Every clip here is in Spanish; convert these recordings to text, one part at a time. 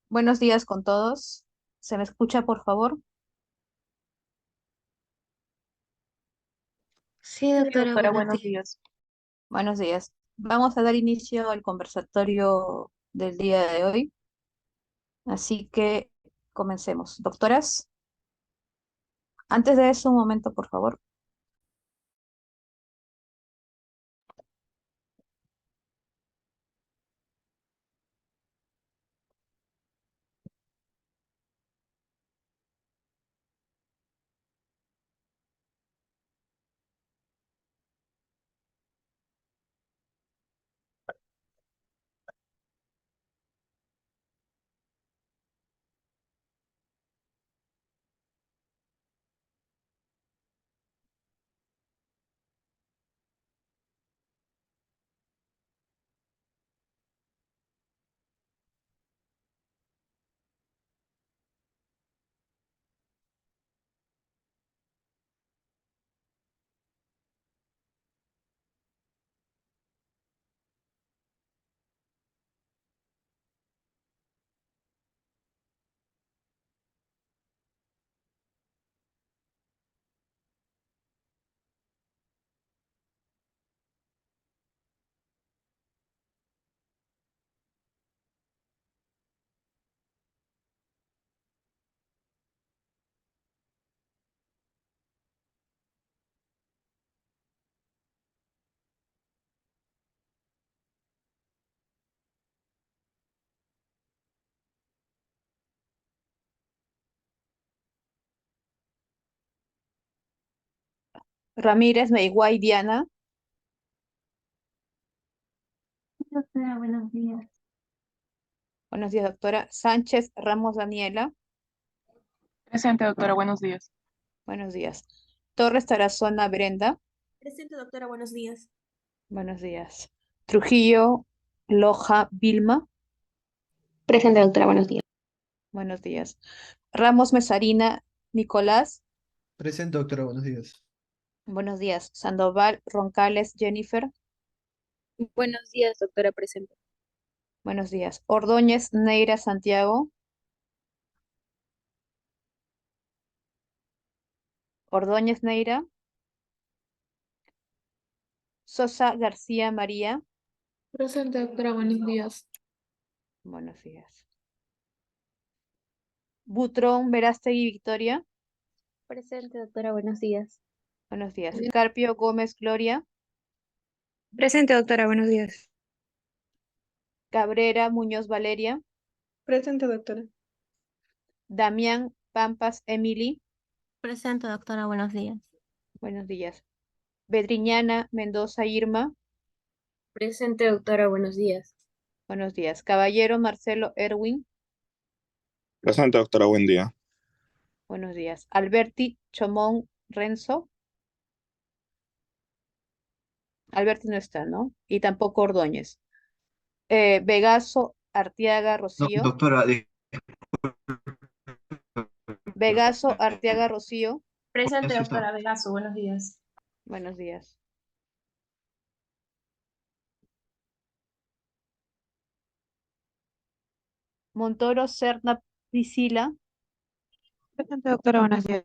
Buenos días con todos. ¿Se me escucha, por favor? Sí, Sí, doctora, doctora, buenos buenos días. días. Buenos días. Vamos a dar inicio al conversatorio del día de hoy, así que comencemos. Doctoras, antes de eso, un momento, por favor. Ramírez Meiguay Diana. Doctora, buenos días. Buenos días, doctora. Sánchez Ramos Daniela. Presente, doctora, buenos días. Buenos días. Torres Tarazona Brenda. Presente, doctora, buenos días. Buenos días. Trujillo Loja Vilma. Presente, doctora, buenos días. Buenos días. Ramos Mesarina Nicolás. Presente, doctora, buenos días. Buenos días. Sandoval Roncales Jennifer. Buenos días, doctora presente. Buenos días. Ordóñez Neira Santiago. Ordóñez Neira. Sosa García María. Presente, doctora, buenos días. Buenos días. Butrón Verástegui Victoria. Presente, doctora, buenos días. Buenos días. Carpio Gómez Gloria. Presente, doctora, buenos días. Cabrera Muñoz Valeria. Presente, doctora. Damián Pampas Emily. Presente, doctora, buenos días. Buenos días. Bedriñana Mendoza Irma. Presente, doctora, buenos días. Buenos días. Caballero Marcelo Erwin. Presente, doctora, buen día. Buenos días. Alberti Chomón Renzo. Alberti no está, ¿no? Y tampoco Ordóñez. Vegaso Arteaga No, Rocío. doctora, Vegaso Arteaga Rocío. Presente, sí está. doctora Vegaso, buenos días. Buenos días. Montoro Serna Priscila. Presente, doctora, buenos días.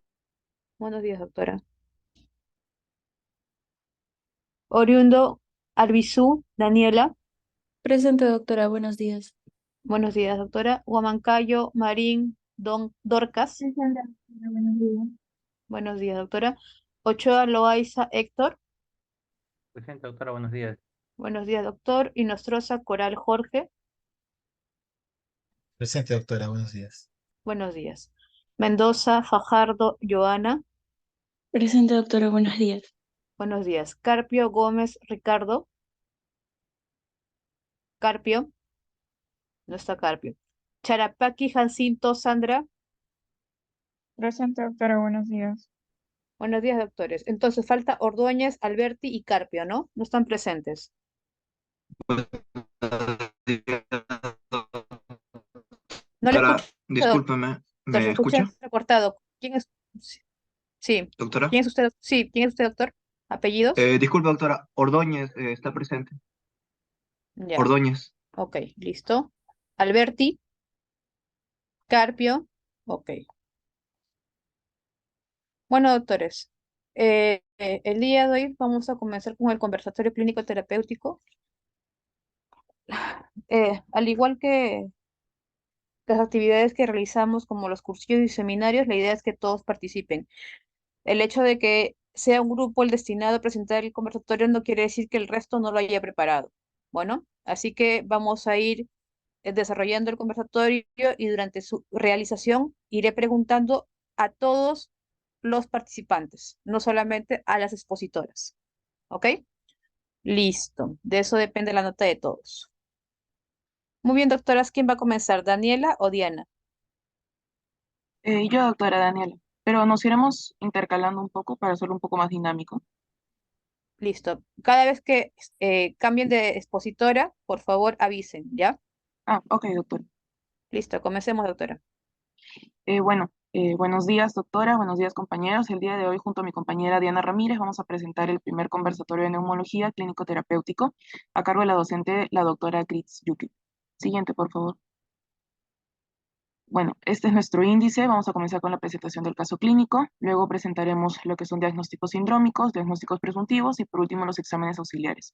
Buenos días, doctora. Oriundo Arbizú Daniela. Presente, doctora, buenos días. Buenos días, doctora. Huamancayo Marín Dorcas. Presente, doctora, buenos días. Buenos días, doctora. Ochoa Loaiza Héctor. Presente, doctora, buenos días. Buenos días, doctor. Y Nostroza Coral Jorge. Presente, doctora, buenos días. Buenos días. Mendoza Fajardo Joana. Presente, doctora, buenos días. Buenos días. Carpio Gómez Ricardo. Carpio. No está Carpio. Charapaqui Jacinto Sandra. Presente, doctora, buenos días. Buenos días, doctores. Entonces falta Ordóñez, Alberti y Carpio, ¿no? No están presentes. No le Doctora, escucho, doctor. discúlpeme, Se ¿me escucha escucha? recortado. ¿Quién es? Sí. Doctora. ¿Quién es usted? Sí, ¿quién es usted, doctor? ¿Apellidos? Disculpe, doctora, Ordóñez está presente. Ya. Ordóñez. Ok, listo. Alberti, Carpio. Ok. Bueno, doctores, el día de hoy vamos a comenzar con el conversatorio clínico terapéutico. Al igual que las actividades que realizamos como los cursillos y seminarios, la idea es que todos participen. El hecho de que sea un grupo el destinado a presentar el conversatorio no quiere decir que el resto no lo haya preparado. Bueno, así que vamos a ir desarrollando el conversatorio y durante su realización iré preguntando a todos los participantes, no solamente a las expositoras. ¿Ok? Listo. De eso depende la nota de todos. Muy bien, doctoras, ¿quién va a comenzar? ¿Daniela o Diana? Yo, doctora Daniela, pero nos iremos intercalando un poco para hacerlo un poco más dinámico. Listo. Cada vez que cambien de expositora, por favor avisen, ¿ya? Ah, ok, doctora. Listo, comencemos, doctora. Buenos días, doctora, buenos días, compañeros. El día de hoy, junto a mi compañera Diana Ramírez, vamos a presentar el primer conversatorio de neumología clínico-terapéutico a cargo de la docente, la doctora Kritz Yuki. Siguiente, por favor. Bueno, este es nuestro índice. Vamos a comenzar con la presentación del caso clínico. Luego presentaremos lo que son diagnósticos sindrómicos, diagnósticos presuntivos y por último los exámenes auxiliares.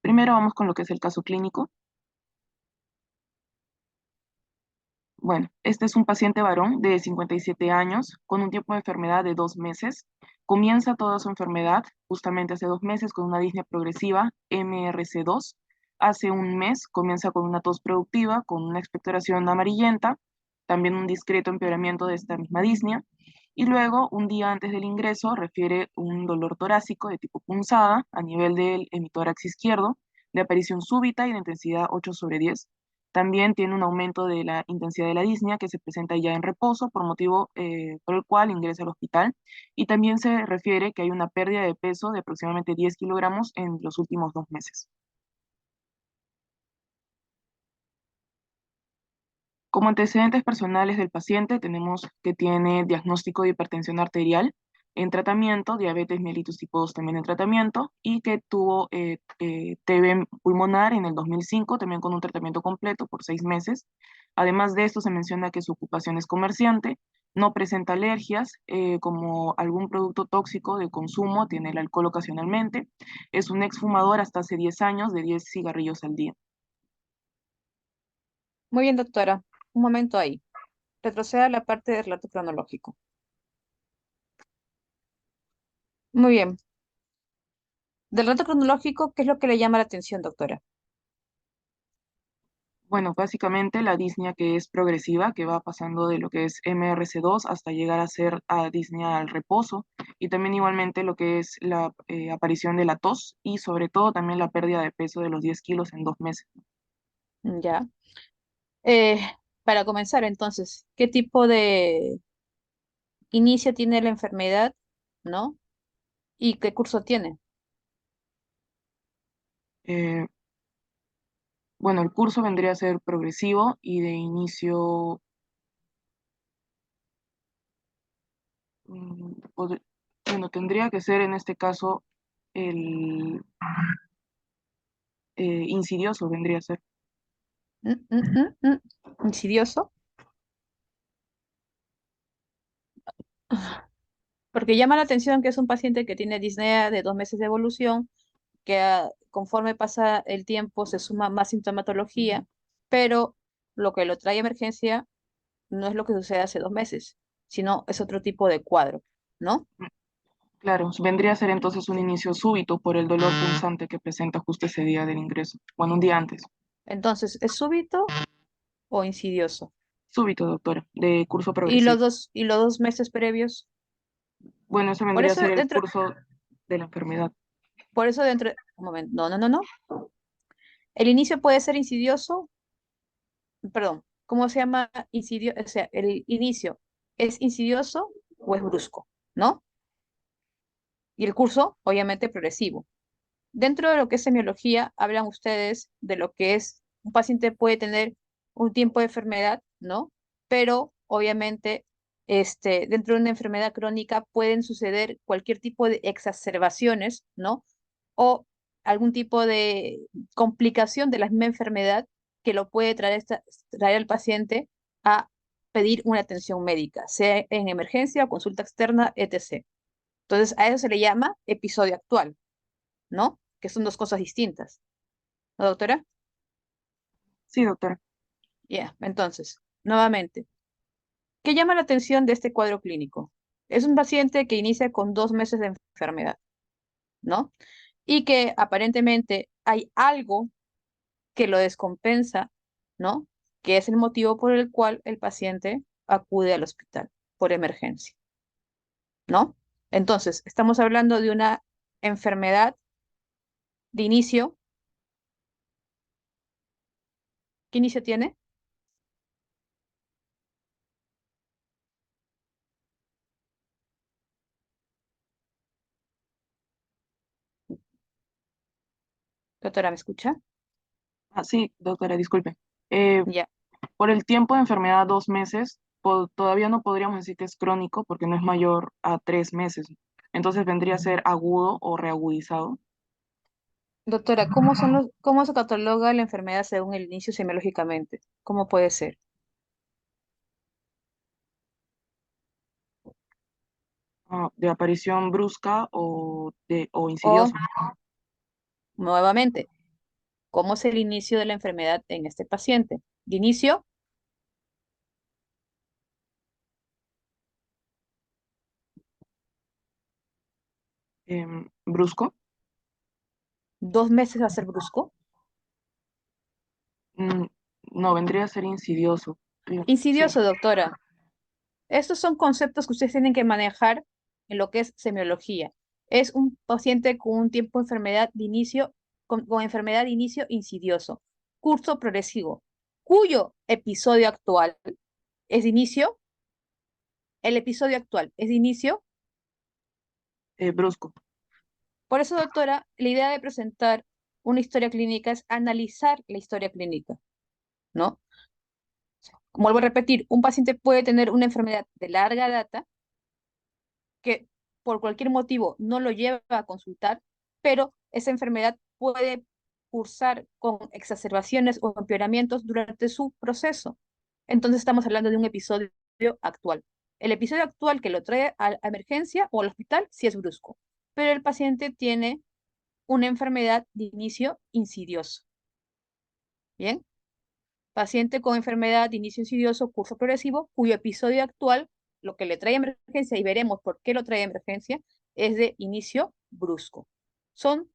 Primero vamos con lo que es el caso clínico. Bueno, este es un paciente varón de 57 años con un tiempo de enfermedad de 2 meses. Comienza toda su enfermedad justamente hace 2 meses con una disnea progresiva MRC2. Hace un mes comienza con una tos productiva, con una expectoración amarillenta, también un discreto empeoramiento de esta misma disnea. Y luego, un día antes del ingreso, refiere un dolor torácico de tipo punzada a nivel del hemitórax izquierdo, de aparición súbita y de intensidad 8/10. También tiene un aumento de la intensidad de la disnea que se presenta ya en reposo, por motivo por el cual ingresa al hospital. Y también se refiere que hay una pérdida de peso de aproximadamente 10 kilogramos en los últimos 2 meses. Como antecedentes personales del paciente, tenemos que tiene diagnóstico de hipertensión arterial en tratamiento, diabetes mellitus tipo 2 también en tratamiento, y que tuvo TB pulmonar en el 2005, también con un tratamiento completo por 6 meses. Además de esto, se menciona que su ocupación es comerciante, no presenta alergias, como algún producto tóxico de consumo, tiene el alcohol ocasionalmente, es un exfumador hasta hace 10 años de 10 cigarrillos al día. Muy bien, doctora. Un momento ahí. Retroceda a la parte del relato cronológico. Muy bien. Del relato cronológico, ¿qué es lo que le llama la atención, doctora? Bueno, básicamente la disnea que es progresiva, que va pasando de lo que es MRC2 hasta llegar a ser a disnea al reposo, y también igualmente lo que es la aparición de la tos y sobre todo también la pérdida de peso de los 10 kilos en 2 meses. Ya. Eh, para comenzar, entonces, ¿qué tipo de inicio tiene la enfermedad, no? ¿Y qué curso tiene? Eh, bueno, el curso vendría a ser progresivo y de inicio, mm, pod- bueno, tendría que ser en este caso el insidioso, vendría a ser. Mm, mm, mm, Insidioso. Porque llama la atención que es un paciente que tiene disnea de 2 meses de evolución, que conforme pasa el tiempo se suma más sintomatología, pero lo que lo trae a emergencia no es lo que sucede hace 2 meses, sino es otro tipo de cuadro, ¿no? Claro, vendría a ser entonces un inicio súbito por el dolor punzante que presenta justo ese día del ingreso, bueno, un día antes. Entonces, ¿es súbito o insidioso? Súbito, doctora, de curso Y progresivo. y los 2 meses previos. Bueno, eso Por vendría a eso ser el dentro, curso de la enfermedad. por eso dentro, un momento, no, no, no, no. El inicio puede ser insidioso, perdón, ¿cómo se llama insidioso? O sea, el inicio es insidioso o es brusco, ¿no? Y el curso, obviamente, progresivo. Dentro de lo que es semiología, hablan ustedes de lo que es un paciente puede tener un tiempo de enfermedad, ¿no? Pero obviamente, dentro de una enfermedad crónica pueden suceder cualquier tipo de exacerbaciones, ¿no? O algún tipo de complicación de la misma enfermedad que lo puede traer al paciente a pedir una atención médica, sea en emergencia o consulta externa, etc. Entonces, a eso se le llama episodio actual, ¿no? Que son dos cosas distintas. ¿No, doctora? Sí, doctora. Ya, entonces, nuevamente, ¿qué llama la atención de este cuadro clínico? Es un paciente que inicia con 2 meses de enfermedad, ¿no? Y que aparentemente hay algo que lo descompensa, ¿no? Que es el motivo por el cual el paciente acude al hospital por emergencia, ¿no? Entonces, estamos hablando de una enfermedad de inicio. ¿Qué inicio tiene? Doctora, ¿me escucha? Ah, sí, doctora, disculpe. Eh, Ya. por el tiempo de enfermedad 2 meses, todavía no podríamos decir que es crónico porque no es mayor a 3 meses. Entonces vendría a ser agudo o reagudizado. Doctora, cómo se cataloga la enfermedad según el inicio semiológicamente? ¿Cómo puede ser? De aparición brusca o O, insidiosa. nuevamente, ¿cómo es el inicio de la enfermedad en este paciente? De inicio, Brusco. 2 meses va a ser brusco. Mm, no, vendría a ser insidioso. Sí, Insidioso, doctora. Estos son conceptos que ustedes tienen que manejar en lo que es semiología. Es un paciente con un tiempo de enfermedad de inicio, con enfermedad de inicio insidioso, curso progresivo, cuyo episodio actual es de inicio, el episodio actual es de inicio. Brusco. Por eso, doctora, la idea de presentar una historia clínica es analizar la historia clínica, ¿no? Vuelvo a repetir, un paciente puede tener una enfermedad de larga data que por cualquier motivo no lo lleva a consultar, pero esa enfermedad puede cursar con exacerbaciones o empeoramientos durante su proceso. Entonces estamos hablando de un episodio actual. El episodio actual que lo trae a emergencia o al hospital sí es brusco, pero el paciente tiene una enfermedad de inicio insidioso. ¿Bien? Paciente con enfermedad de inicio insidioso, curso progresivo, cuyo episodio actual, lo que le trae emergencia, y veremos por qué lo trae emergencia, es de inicio brusco. Son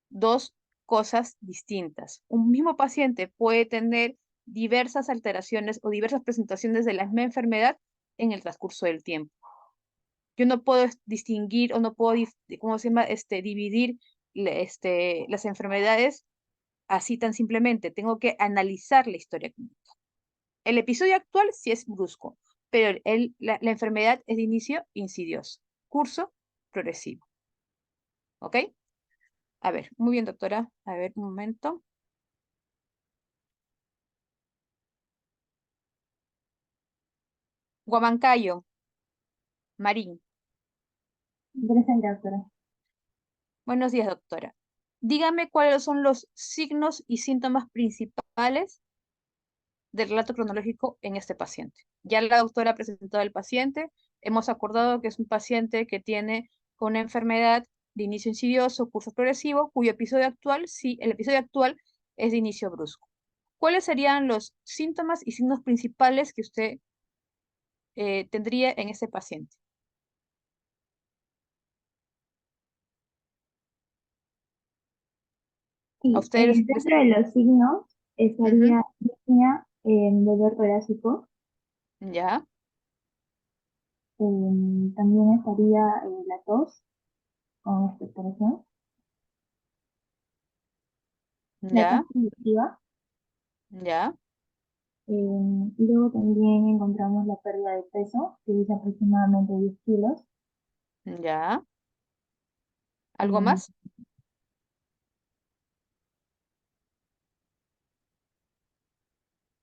dos cosas distintas. Un mismo paciente puede tener diversas alteraciones o diversas presentaciones de la misma enfermedad en el transcurso del tiempo. Yo no puedo distinguir o no puedo, ¿cómo se llama? Dividir las enfermedades así tan simplemente. Tengo que analizar la historia clínica. El episodio actual sí es brusco, pero la enfermedad es de inicio insidioso, curso progresivo. ¿Ok? A ver, muy bien, doctora. A ver, un momento. Guamancayo, Marín. Presente, doctora. Buenos días, doctora. Dígame cuáles son los signos y síntomas principales del relato cronológico en este paciente. Ya la doctora ha presentado al paciente. Hemos acordado que es un paciente que tiene una enfermedad de inicio insidioso, curso progresivo, cuyo episodio actual, sí, el episodio actual es de inicio brusco. ¿Cuáles serían los síntomas y signos principales que usted tendría en ese paciente? ¿A Sí, ustedes dentro de los signos Ujú. estaría disnea en dolor torácico. Ya, También estaría la tos con expectoración, la tos ya, conductiva. ya, Y luego también encontramos la pérdida de peso, que es aproximadamente 10 kilos. ya. ¿Algo Eh, más?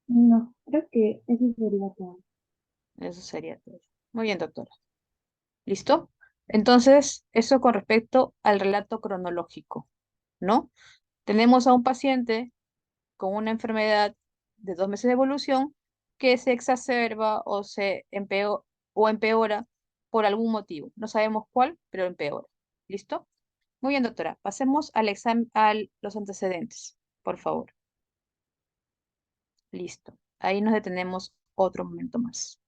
no, creo que eso sería todo. Eso sería todo. Muy bien, doctora. ¿Listo? Entonces, eso con respecto al relato cronológico, ¿no? Tenemos a un paciente con una enfermedad de 2 meses de evolución que se exacerba o o empeora por algún motivo. No sabemos cuál, pero empeora. ¿Listo? Muy bien, doctora. Pasemos al examen, a los antecedentes, por favor. Listo. Ahí nos detenemos otro momento más.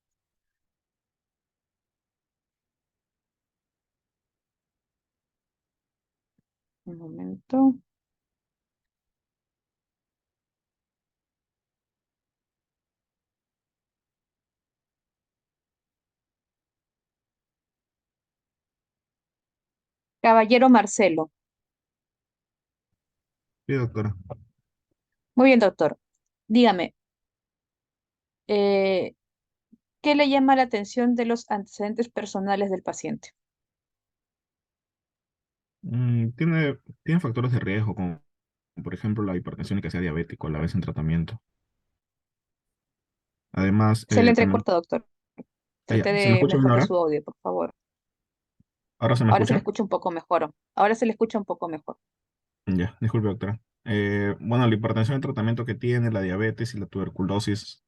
Un momento. Caballero Marcelo. Sí, doctora. Muy bien, doctor. Dígame, eh, ¿qué le llama la atención de los antecedentes personales del paciente? Tiene factores de riesgo, como por ejemplo la hipertensión y que sea diabético a la vez en tratamiento. Además, Se le también... entrecorta, doctor. Ya, Trate ¿se me de escucha bien mejorar ahora? su audio, por favor. ¿Ahora se me Ahora se le escucha? escucha un poco mejor. Ahora se le escucha un poco mejor. Ya, disculpe, doctora. Bueno, la hipertensión, el tratamiento que tiene, la diabetes y la tuberculosis.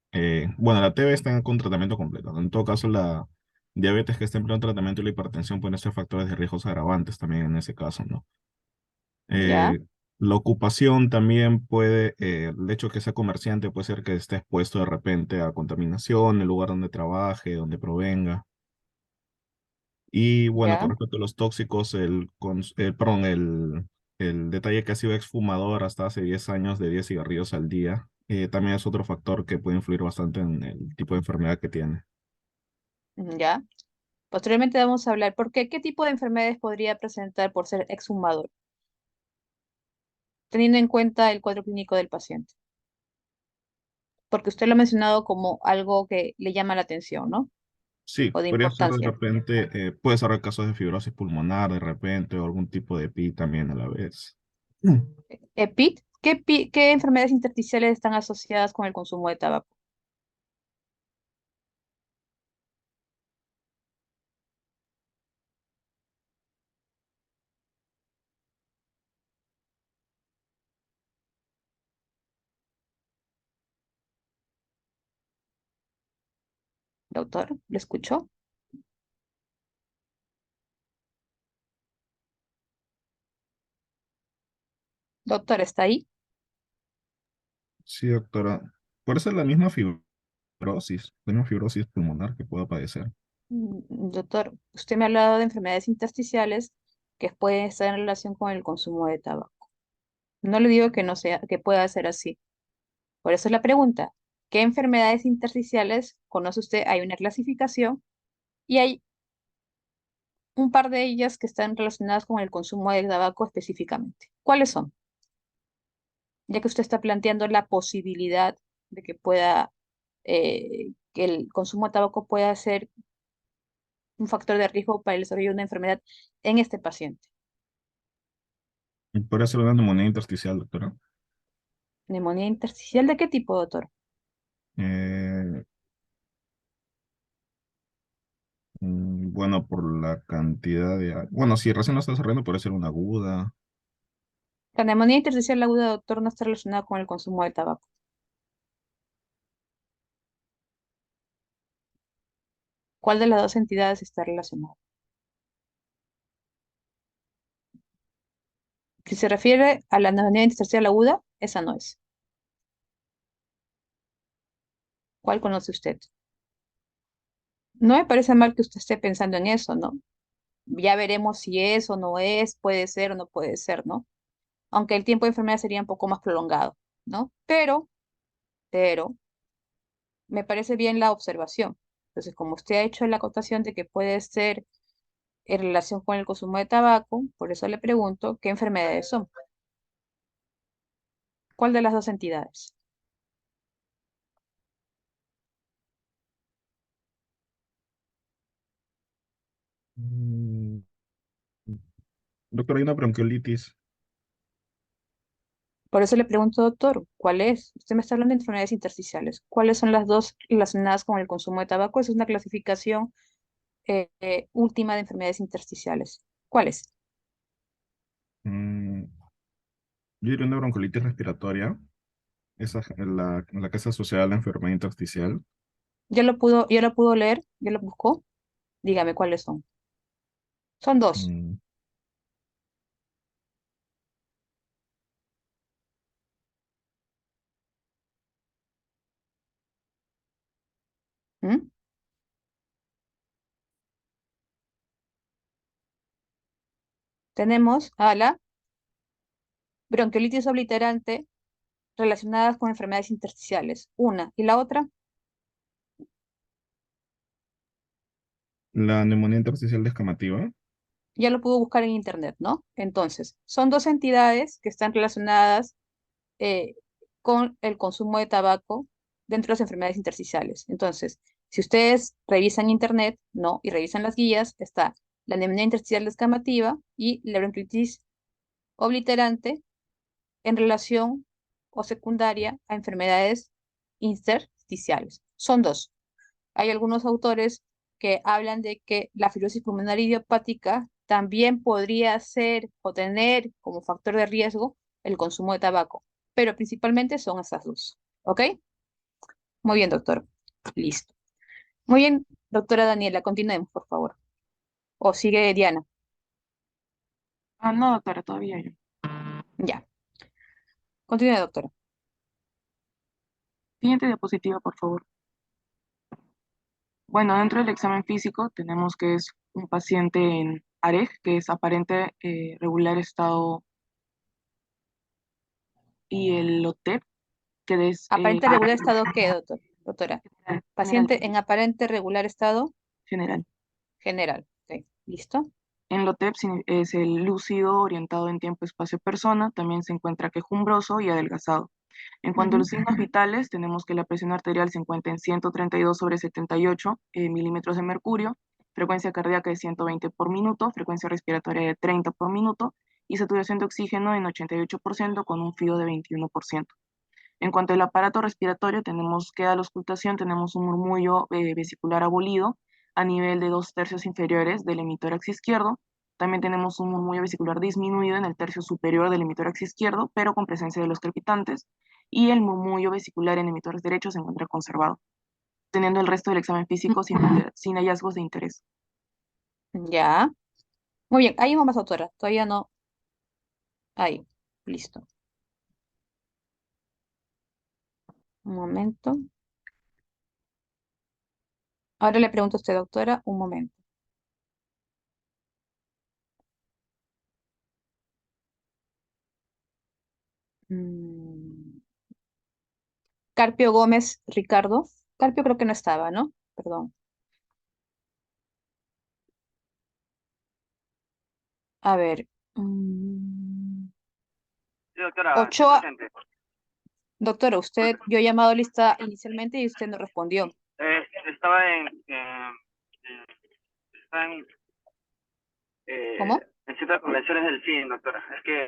Bueno, la TB está con tratamiento completo. En todo caso, la diabetes que está en pleno tratamiento y la hipertensión pueden ser factores de riesgos agravantes también en ese caso, ¿no? ¿Ya? Eh, la ocupación también puede, el hecho de que sea comerciante puede ser que esté expuesto de repente a contaminación, el lugar donde trabaje, donde provenga. Y bueno, con ¿Ya? respecto a los tóxicos, perdón, el detalle que ha sido exfumador hasta hace 10 años de 10 cigarrillos al día, también es otro factor que puede influir bastante en el tipo de enfermedad que tiene. ¿Ya? Posteriormente vamos a hablar por qué tipo de enfermedades podría presentar por ser exhumador, teniendo en cuenta el cuadro clínico del paciente. Porque usted lo ha mencionado como algo que le llama la atención, ¿no? Sí, O de podría ser de importancia. repente, puede ser casos de fibrosis pulmonar de repente o algún tipo de PI también a la vez. Mm. EPIT, ¿qué enfermedades intersticiales están asociadas con el consumo de tabaco? Doctor, ¿lo escuchó? Doctor, ¿está ahí? Sí, doctora. Puede ser la misma fibrosis pulmonar que pueda padecer. Doctor, usted me ha hablado de enfermedades intersticiales que pueden estar en relación con el consumo de tabaco. No le digo que no sea, que pueda ser así. Por eso es la pregunta. ¿Qué enfermedades intersticiales conoce usted? Hay una clasificación y hay un par de ellas que están relacionadas con el consumo de tabaco específicamente. ¿Cuáles son? Ya que usted está planteando la posibilidad de que que el consumo de tabaco pueda ser un factor de riesgo para el desarrollo de una enfermedad en este paciente. Y puede ser una neumonía intersticial, doctora. ¿Neumonía intersticial de qué tipo, doctor? Eh, bueno, por la cantidad de... Bueno, si recién lo está desarrollando, puede ser una aguda. La neumonía intersticial aguda, doctor, no está relacionada con el consumo de tabaco. ¿Cuál de las dos entidades está relacionada? Si se refiere a la neumonía intersticial aguda, esa no es. ¿Cuál conoce usted? No me parece mal que usted esté pensando en eso, ¿no? Ya veremos si es o no es, puede ser o no puede ser, ¿no? Aunque el tiempo de enfermedad sería un poco más prolongado, ¿no? Pero, me parece bien la observación. Entonces, como usted ha hecho la acotación de que puede ser en relación con el consumo de tabaco, por eso le pregunto, ¿qué enfermedades son? ¿Cuál de las dos entidades? Mm, Doctor, hay una bronquiolitis. Por eso le pregunto, doctor, ¿cuál es? Usted me está hablando de enfermedades intersticiales. ¿Cuáles son las dos relacionadas con el consumo de tabaco? Esa es una clasificación última de enfermedades intersticiales. ¿Cuáles? Mm, yo diría una bronquiolitis respiratoria. Esa es la que es asociada a la enfermedad intersticial. Ya lo pudo leer? ¿Ya lo buscó? Dígame cuáles son. Son dos. Mm, ¿Mm? Tenemos a la bronquiolitis obliterante relacionadas con enfermedades intersticiales. Una. ¿Y la otra? la neumonía intersticial descamativa. Ya lo pudo buscar en internet, ¿no? Entonces, son dos entidades que están relacionadas eh, con el consumo de tabaco dentro de las enfermedades intersticiales. Entonces, si ustedes revisan internet, ¿no? Y revisan las guías, está la neumonía intersticial descamativa y la bronquiolitis obliterante en relación o secundaria a enfermedades intersticiales. Son dos. Hay algunos autores que hablan de que la fibrosis pulmonar idiopática también podría ser o tener como factor de riesgo el consumo de tabaco, pero principalmente son esas dos. ¿Ok? Muy bien, doctor. Listo. Muy bien, doctora Daniela, continuemos, por favor. O sigue Diana. Ah, no, doctora, todavía yo. Ya. Continúe, doctora. Siguiente diapositiva, por favor. Bueno, dentro del examen físico tenemos que es un paciente en AREG, que es aparente regular estado, y el OTEP, que es Aparente regular estado, ¿qué, doctor? Doctora. general. Paciente en aparente regular estado. General. General. Ok, listo. En LOTEP es el lúcido, orientado en tiempo, espacio, persona. También se encuentra quejumbroso y adelgazado. En cuanto a los signos vitales, tenemos que la presión arterial se encuentra en 132/78 milímetros de mercurio, frecuencia cardíaca de 120 por minuto, frecuencia respiratoria de 30 por minuto y saturación de oxígeno en 88% con un FIO de 21%. En cuanto al aparato respiratorio, tenemos que a la auscultación tenemos un murmullo vesicular abolido a nivel de 2 tercios inferiores del hemitórax izquierdo. También tenemos un murmullo vesicular disminuido en el tercio superior del hemitórax izquierdo, pero con presencia de los crepitantes. Y el murmullo vesicular en el hemitórax derecho se encuentra conservado, teniendo el resto del examen físico sin hallazgos de interés. Ya. Muy bien, ahí vamos, doctora. Todavía no. Ahí. Listo. Un momento. Ahora le pregunto a usted, doctora, un momento. Mm, Carpio Gómez Ricardo. Carpio creo que no estaba, ¿no? Perdón. A ver. Sí, doctora, estoy Ochoa. presente. Doctora, yo he llamado lista inicialmente y usted no respondió. Estaba estaba ¿Cómo? en ciertas convenciones del CIN, doctora. Es que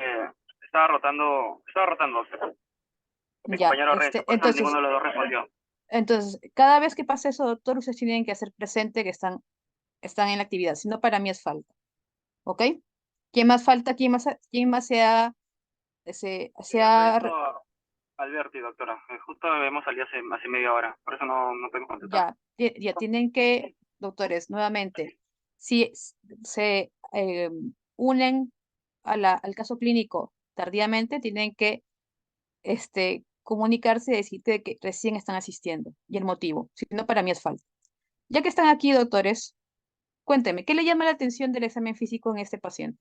estaba rotando, doctora. Mi Ya, compañero Renzo, por eso ninguno de los dos respondió. entonces, cada vez que pase eso, doctor, ustedes tienen que hacer presente que están en la actividad, si no para mí es falta, ¿ok? ¿Quién más falta? ¿Quién más se ha Ernesto Alberti, doctora. Justo hemos salido hace media hora, por eso no podemos contestar. ya tienen que, doctores, nuevamente, si se unen al caso clínico tardíamente, tienen que comunicarse y decirte que recién están asistiendo y el motivo, si no para mí es falta. Ya que están aquí, doctores, cuénteme, ¿qué le llama la atención del examen físico en este paciente?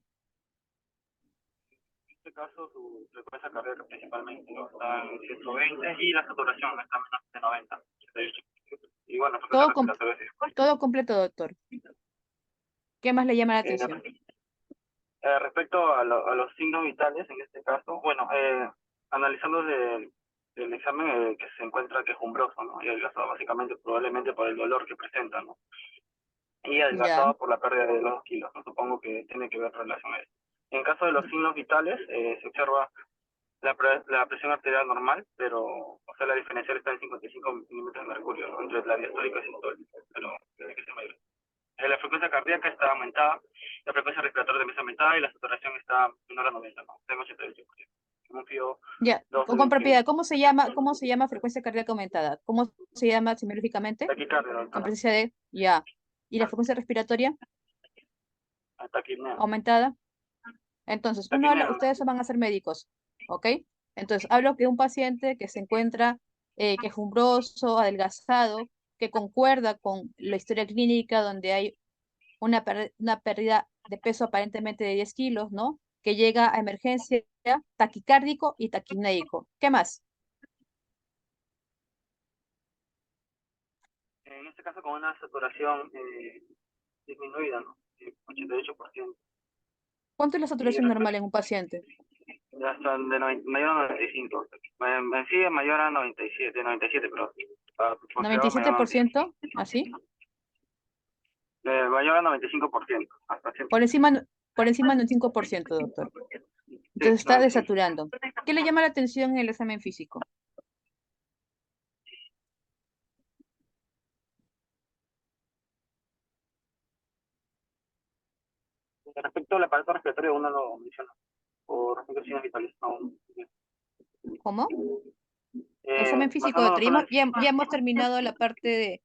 En este caso, su frecuencia cardíaca principalmente, ¿no? Está en 120 y la saturación está en menos de 90. Y bueno, frecuencia Todo, respiratoria sí. todo completo, doctor. ¿Qué más le llama la Eh, atención? Respecto a los signos vitales, en este caso, bueno, analizando el examen que se encuentra quejumbroso, ¿no? Y adelgazado básicamente probablemente por el dolor que presenta, ¿no? Y Ya, adelgazado por la pérdida de los 2 kilos, ¿no? Supongo que tiene que ver relación a eso. En caso de los signos vitales, se observa la presión arterial normal, pero, o sea, la diferencial está en 55 milímetros de mercurio, ¿no? Entre la diastólica y sistólica, pero tiene que ser mayor. La frecuencia cardíaca está aumentada, la frecuencia respiratoria también está aumentada y la saturación está menor a 90, ¿no? Tengo 88%. Un FIO ya, 2 de con 21. propiedad, ¿cómo se llama frecuencia cardíaca aumentada? ¿Cómo se llama semiológicamente? Taquicardia, Con doctora. presencia de, ya. ¿Y la frecuencia respiratoria Taquipnea. aumentada? Entonces, Taquipnea. ustedes van a ser médicos, ¿ok? Entonces, hablo de un paciente que se encuentra quejumbroso, adelgazado, que concuerda con la historia clínica donde hay una pérdida de peso aparentemente de 10 kilos, ¿no? Que llega a emergencia, taquicárdico y taquipnéico. ¿Qué más? En este caso con una saturación disminuida, ¿no? 88%. ¿Cuánto es la Y saturación normal en un paciente? ya están de mayor a 95. En sí es mayor a 97, pero considerado mayor a 95. ¿97%? ¿Así? Mayor a 95%, hasta 100%. Por encima del 5%, doctor. Sí, Entonces está 95. desaturando. ¿Qué le llama la atención en el examen físico? Respecto al aparato respiratorio, uno lo menciona, por respecto a signos vitales. ¿Cómo? Examen físico, Basándonos doctor. solo en... Ya hemos terminado la parte de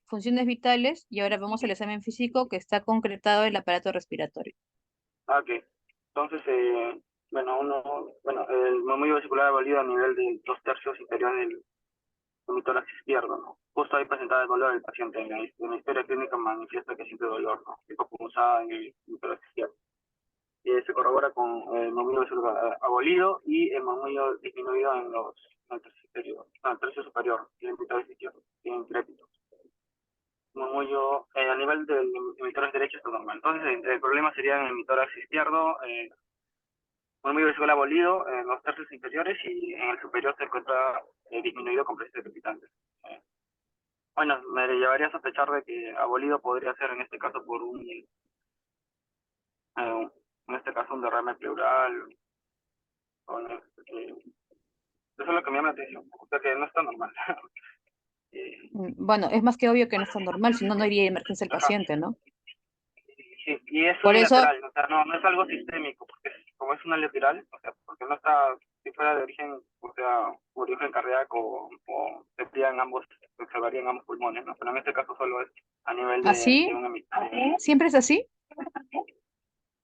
funciones vitales y ahora vamos al examen físico que está concretado en el aparato respiratorio. Ok. Entonces, el murmullo vesicular abolido a nivel de 2 tercios inferior del tórax izquierdo, ¿no? Justo ahí presentaba el dolor del paciente. En la historia clínica manifiesta que siente dolor, ¿no? Hipopunzada en el tórax izquierdo. Se corrobora con el murmullo vesicular abolido y el murmullo disminuido en el tercio superior y el tórax izquierdo, en crépitos. murmullo a nivel del emitor derecho está normal. Entonces el problema sería en el emitor izquierdo, murmullo vesicular abolido en los tercios inferiores y en el superior se encuentra disminuido con presencia de crepitantes. Bueno, me llevaría a sospechar de que abolido podría ser en este caso por en este caso un derrame pleural. Eso es lo que me llama la atención, o sea que no está normal. Bueno, es más que obvio que no está normal, si no, no iría a emergencia el Ajá. paciente, ¿no? Sí, y es Por eso, unilateral, o sea, no es algo sistémico, porque como es unilateral, o sea, porque no está, si fuera de origen, o sea, origen cardíaco o se en ambos, se observaría en ambos pulmones, ¿no? Pero en este caso solo es a nivel de así, un emitor. siempre es así.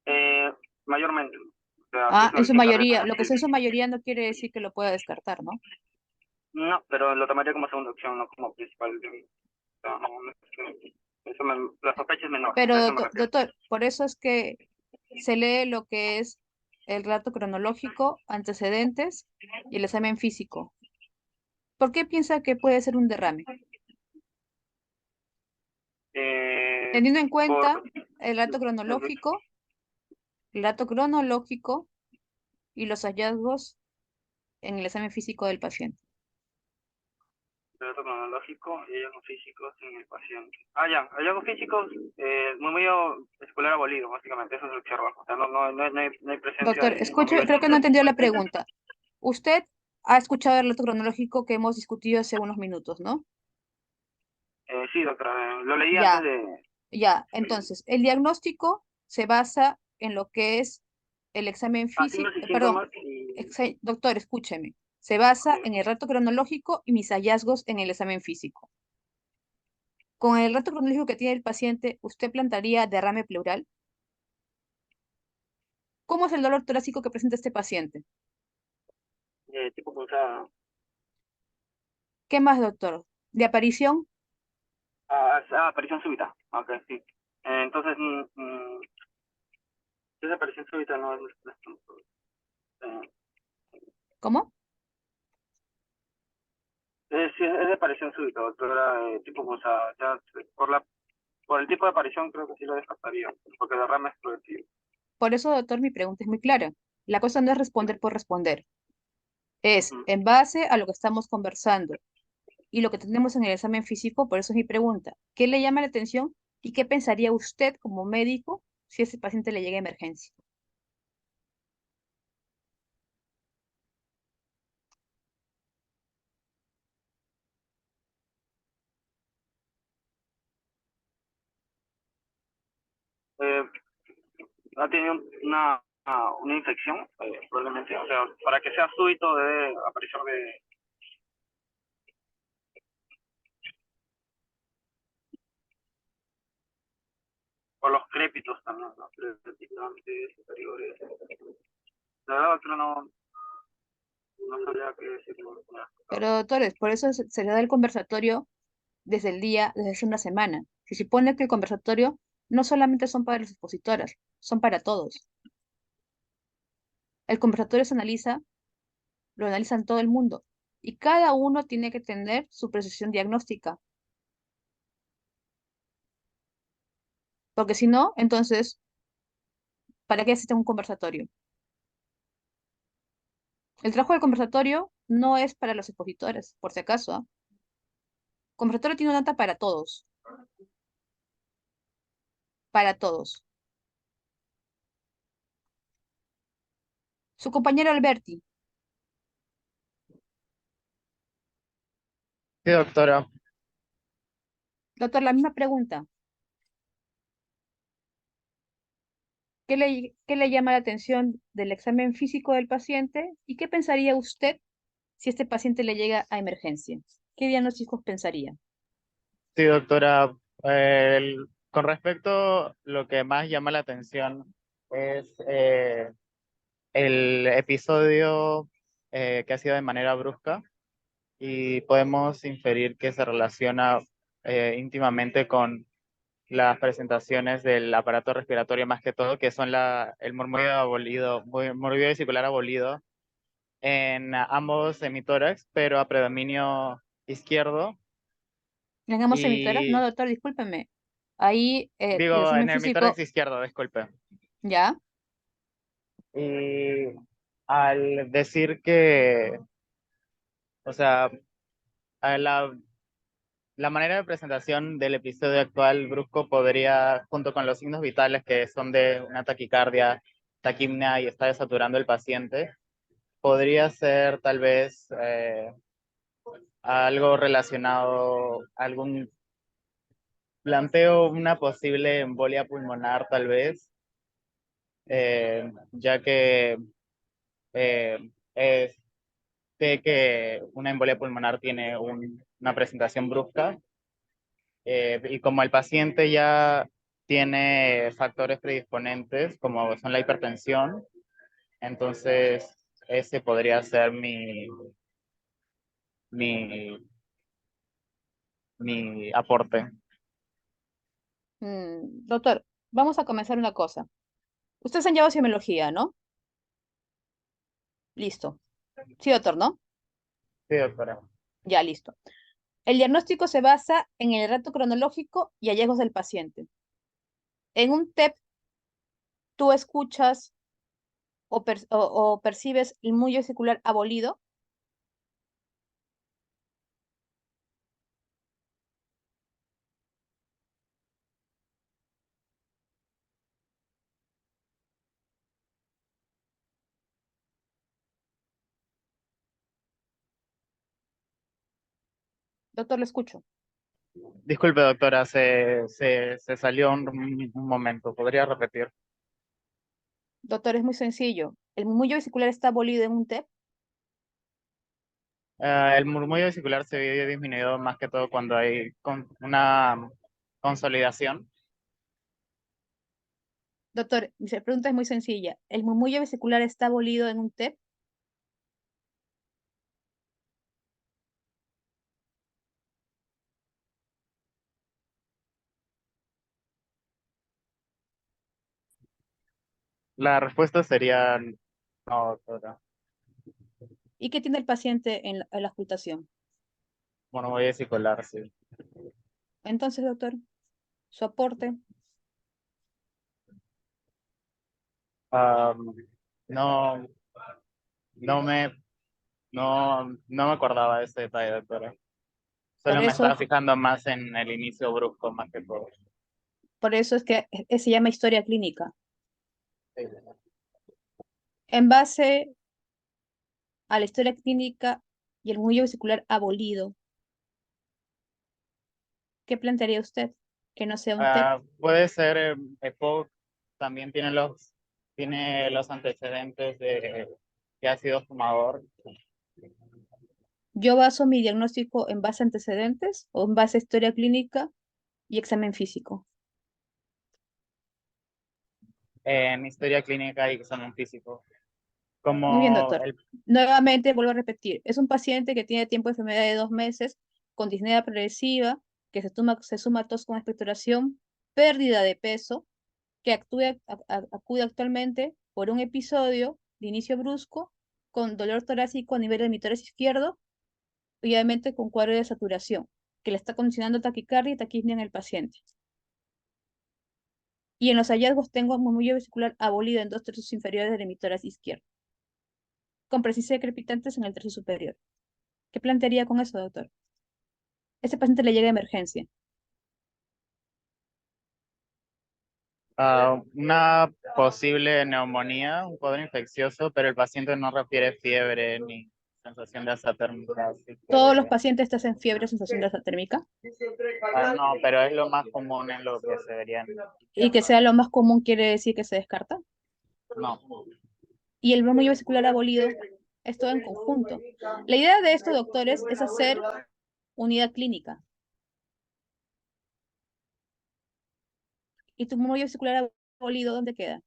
Eh, Mayormente, ¿no? O sea, si Ah, es en su origen mayoría, cardíaco, lo que sea en su mayoría no quiere decir que lo pueda descartar, ¿no? no, pero lo tomaría como segunda opción, no como principal. O sea, eso la sospecha es menor, Pero a eso me refiero. doctor, por eso es que se lee lo que es el relato cronológico, antecedentes y el examen físico. ¿Por qué piensa que puede ser un derrame? Eh, Teniendo en por, cuenta el relato cronológico y los hallazgos en el examen físico del paciente. Relato cronológico y hallazgos físicos en el paciente. Ya, hallazgos físicos, murmullo vesicular abolido, básicamente, eso se observa. O sea, no hay presencia Doctor, de murmullo escuche, creo que no vesicular. entendió la pregunta. Usted ha escuchado el relato cronológico que hemos discutido hace unos minutos, ¿no? Sí, doctora, lo leí antes Ya, de... ya. Entonces, el diagnóstico se basa en lo que es el examen físico, Signos y perdón, síntomas y... doctor, escúcheme. Se basa eh, en el relato cronológico y mis hallazgos en el examen físico. Con el relato cronológico que tiene el paciente, ¿usted plantaría derrame pleural? ¿Cómo es el dolor torácico que presenta este paciente? tipo pulsada. ¿Qué más, doctor? ¿De aparición? Aparición súbita. Ok, sí. Entonces, esa aparición súbita no es... eh, ¿Cómo? sí, es de aparición súbita, doctora, tipo pulsada. O sea, por el tipo de aparición creo que sí lo descartaría, porque derrame es progresivo. Por eso, doctor, mi pregunta es muy clara. La cosa no es responder por responder. Es Ujú. en base a lo que estamos conversando y lo que tenemos en el examen físico, por eso es mi pregunta. ¿Qué le llama la atención y qué pensaría usted como médico si ese paciente le llega a emergencia? Eh, Ha tenido una infección, probablemente. O sea, para que sea súbito debe aparecer por los crépitos también, ¿no? Crepitantes superiores. La verdad, doctora, no sabría qué decir. Pero, doctores, por eso se le da el conversatorio desde hace una semana. Se supone que el conversatorio no solamente son para las expositoras, son para todos. El conversatorio lo analizan todo el mundo y cada uno tiene que tener su precisión diagnóstica, porque si no, entonces, ¿para qué existe un conversatorio? El trabajo del conversatorio no es para los expositores, por si acaso, ¿ah? El conversatorio tiene una nota para todos. Su compañero Alberti, Sí, doctora. doctor, la misma pregunta. ¿Qué le llama la atención del examen físico del paciente y qué pensaría usted si este paciente le llega a emergencia? ¿Qué diagnósticos pensaría? Sí, doctora. Con respecto, lo que más llama la atención es el episodio que ha sido de manera brusca y podemos inferir que se relaciona íntimamente con las presentaciones del aparato respiratorio más que todo, que son el murmullo abolido, murmullo vesicular abolido en ambos hemitórax, pero a predominio izquierdo ¿En ambos hemisferios? No, Y doctor, discúlpeme. Ahí el digo, en examen el mitórax físico, izquierdo, disculpe. ¿ya? Y al decir que, o sea, a la manera de presentación del episodio actual brusco podría, junto con los signos vitales que son de una taquicardia, taquipnea y está desaturando el paciente, podría ser tal vez algo relacionado, algún planteo, una posible embolia pulmonar tal vez, ya que es, sé que una embolia pulmonar tiene una presentación brusca. Y como el paciente ya tiene factores predisponentes, como son la hipertensión, entonces ese podría ser mi, mi aporte. Doctor, vamos a comenzar una cosa. Usted se ha llevado semiología, ¿no? Listo. Sí, doctor, ¿no? Sí, doctora. Ya, listo. El diagnóstico se basa en el relato cronológico y hallazgos del paciente. En un TEP, tú escuchas o percibes el mullo vesicular abolido. Doctor, lo escucho. Disculpe, doctora, se salió un momento. ¿Podría repetir? Doctor, es muy sencillo. El mullo vesicular está abolido en un TEP. El murmullo vesicular se ve disminuido más que todo cuando hay una consolidación. Doctor, mi pregunta es muy sencilla. ¿El murmullo vesicular está abolido en un TEP? La respuesta sería no, doctora. ¿Y qué tiene el paciente en la ocultación? Murmullo vesicular, sí. Entonces, doctor, su aporte. Um, no, no me, no me acordaba de ese detalle, doctora. Por Solo me eso, estaba fijando más en el inicio brusco, más que todo. por eso es que se llama historia clínica. Sí. En base a la historia clínica y el mullo vesicular abolido, ¿qué plantearía usted? Que no sea un TEP. Puede ser EPOC, también tiene los antecedentes de que ha sido fumador. Yo baso mi diagnóstico en base a antecedentes o en base a historia clínica y examen físico. En historia clínica y examen físico. Muy bien, Como doctor. Nuevamente vuelvo a repetir, es un paciente que tiene tiempo de enfermedad de 2 meses, con disnea progresiva, que se suma a tos con expectoración, pérdida de peso, que acude actualmente por un episodio de inicio brusco, con dolor torácico a nivel del mitoras izquierdo, y obviamente con cuadro de saturación, que le está condicionando taquicardia y taquipnea en el paciente. Y en los hallazgos tengo murmullo vesicular abolido en 2/3 inferiores del emitoras izquierdo, con presencia de crepitantes en el tercio superior. ¿Qué plantearía con eso, doctor? Ese paciente le llega a emergencia. una posible neumonía, un cuadro infeccioso, pero el paciente no refiere fiebre ni sensación de asa térmica. Así Todos los que, pacientes te hacen fiebre, sensación de alta térmica, no, pero es lo más común en lo que se vería en y que invierno. sea lo más común quiere decir que se descarta. No. Y el murmullo vesicular abolido es todo en conjunto. La idea de esto, doctores, es hacer unidad clínica. ¿Y tu murmullo vesicular abolido dónde queda?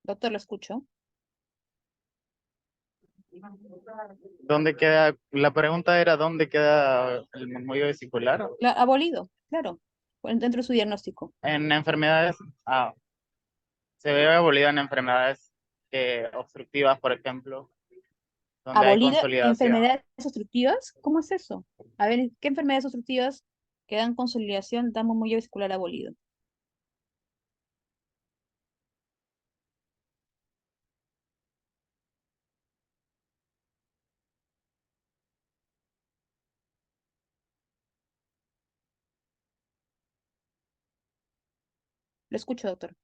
Doctor, lo escucho. ¿Dónde queda? La pregunta era ¿dónde queda el murmullo vesicular? Abolido, claro. dentro de su diagnóstico. En enfermedades, se ve abolido en enfermedades obstructivas, por ejemplo, donde hay ¿Abolida consolidación. enfermedades obstructivas? ¿Cómo es eso? A ver, ¿qué enfermedades obstructivas que dan consolidación dan murmullo vesicular abolido? Lo escucho, doctor.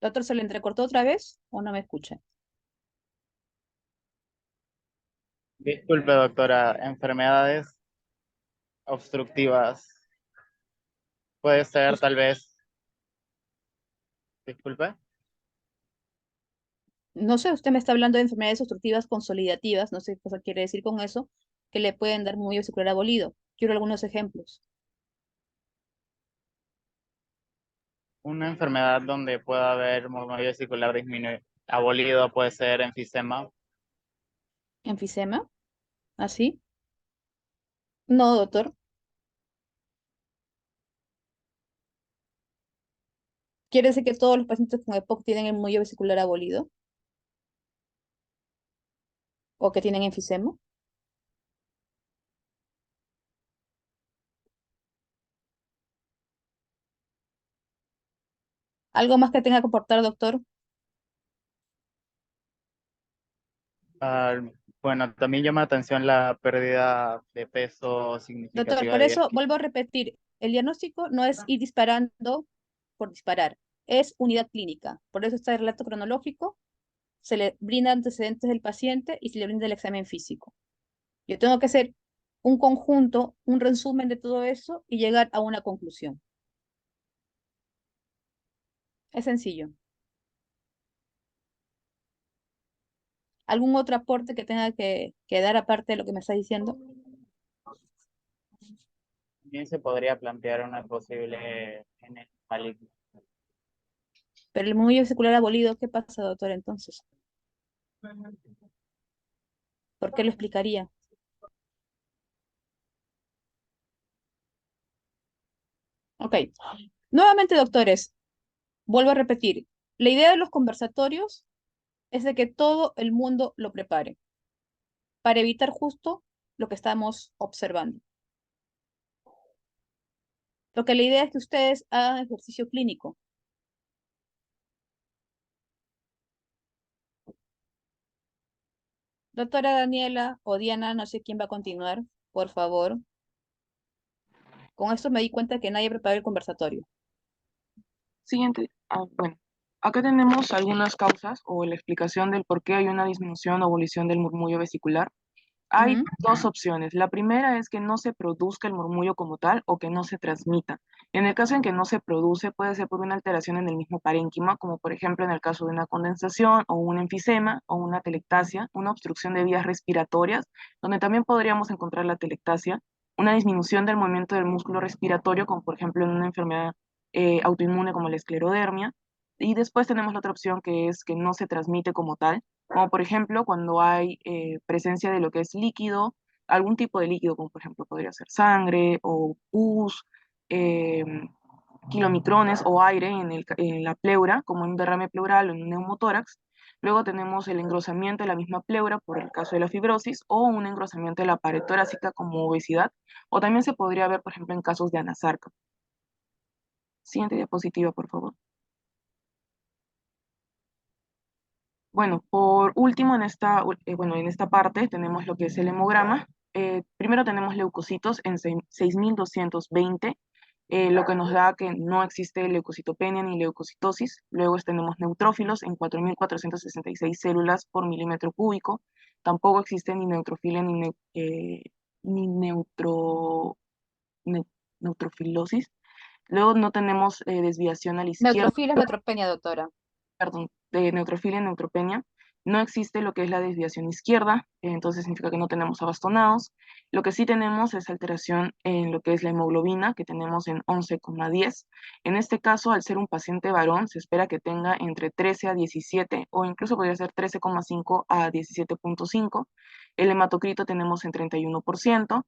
Doctor, ¿se le entrecortó otra vez o no me escucha? Disculpe, doctora, enfermedades obstructivas. Puede ser Us- tal vez, disculpe. No sé, usted me está hablando de enfermedades obstructivas consolidativas, no sé qué cosa quiere decir con eso, que le pueden dar murmullo vesicular abolido. Quiero algunos ejemplos. Una enfermedad donde pueda haber murmullo vesicular abolido puede ser enfisema. ¿Enfisema? ¿Así? No, doctor. ¿Quiere decir que todos los pacientes con EPOC tienen el murmullo vesicular abolido? ¿O que tienen enfisema? ¿Algo más que tenga que aportar, doctor? Ah, bueno, también llama la atención la pérdida de peso Doctor, significativa por de 10 eso kilos. vuelvo a repetir, el diagnóstico no es ir disparando por disparar, es unidad clínica. Por eso está el relato cronológico, se le brinda antecedentes del paciente y se le brinda el examen físico. Yo tengo que hacer un conjunto, un resumen de todo eso y llegar a una conclusión. Es sencillo. ¿Algún otro aporte que tenga que dar aparte de lo que me está diciendo? También se podría plantear una posible genética maligna. Pero el murmullo vesicular abolido, ¿qué pasa, doctor, entonces? ¿Por qué lo explicaría? Ok. Nuevamente, doctores, vuelvo a repetir. La idea de los conversatorios es de que todo el mundo lo prepare para evitar justo lo que estamos observando. Porque la idea es que ustedes hagan ejercicio clínico. Doctora Daniela o Diana, no sé quién va a continuar, por favor. Con esto me di cuenta que nadie preparó el conversatorio. Siguiente. Bueno, acá tenemos algunas causas o la explicación del por qué hay una disminución o abolición del murmullo vesicular. Hay Ujú. dos opciones. La primera es que no se produzca el murmullo como tal o que no se transmita. En el caso en que no se produce, puede ser por una alteración en el mismo parénquima, como por ejemplo en el caso de una condensación o un enfisema o una telectasia, una obstrucción de vías respiratorias, donde también podríamos encontrar la telectasia, una disminución del movimiento del músculo respiratorio, como por ejemplo en una enfermedad autoinmune como la esclerodermia. Y después tenemos la otra opción que es que no se transmite como tal, como por ejemplo cuando hay presencia de lo que es líquido, algún tipo de líquido, como por ejemplo podría ser sangre o pus, eh, kilomicrones o aire en la pleura, como en un derrame pleural o en un neumotórax. Luego tenemos el engrosamiento de la misma pleura por el caso de la fibrosis o un engrosamiento de la pared torácica como obesidad, o también se podría ver, por ejemplo, en casos de anasarca. Siguiente diapositiva, por favor. Bueno, por último, en esta parte tenemos lo que es el hemograma. Primero tenemos leucocitos en 6.220, lo que nos da que no existe leucocitopenia ni leucocitosis. Luego tenemos neutrófilos en 4.466 células por milímetro cúbico. Tampoco existe ni neutrofilia ni ne- neutrofilosis. Luego no tenemos desviación a la izquierda, Neutrofilia es neutropenia, doctora. perdón, de neutrofilia y neutropenia. No existe lo que es la desviación izquierda, entonces significa que no tenemos abastonados. Lo que sí tenemos es alteración en lo que es la hemoglobina, que tenemos en 11,10. En este caso, al ser un paciente varón, se espera que tenga entre 13 a 17 o incluso podría ser 13,5 a 17,5. El hematocrito tenemos en 31%.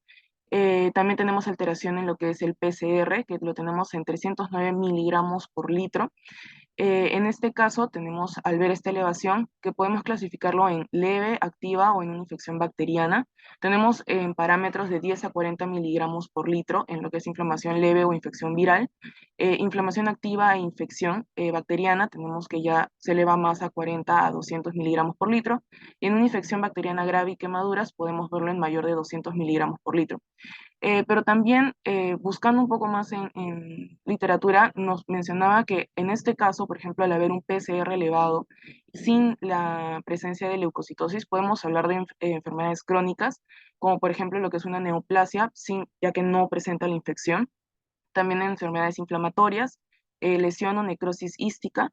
También tenemos alteración en lo que es el PCR, que lo tenemos en 309 miligramos por litro. En este caso, tenemos al ver esta elevación que podemos clasificarlo en leve, activa o en una infección bacteriana. Tenemos en parámetros de 10 a 40 miligramos por litro en lo que es inflamación leve o infección viral. Inflamación activa e infección bacteriana, tenemos que ya se eleva más a 40 a 200 miligramos por litro. Y en una infección bacteriana grave y quemaduras, podemos verlo en mayor de 200 miligramos por litro. Pero también buscando un poco más en literatura, nos mencionaba que en este caso, por ejemplo, al haber un PCR elevado sin la presencia de leucocitosis, podemos hablar de enfermedades crónicas, como por ejemplo lo que es una neoplasia, sin, ya que no presenta la infección. También en enfermedades inflamatorias, lesión o necrosis ística.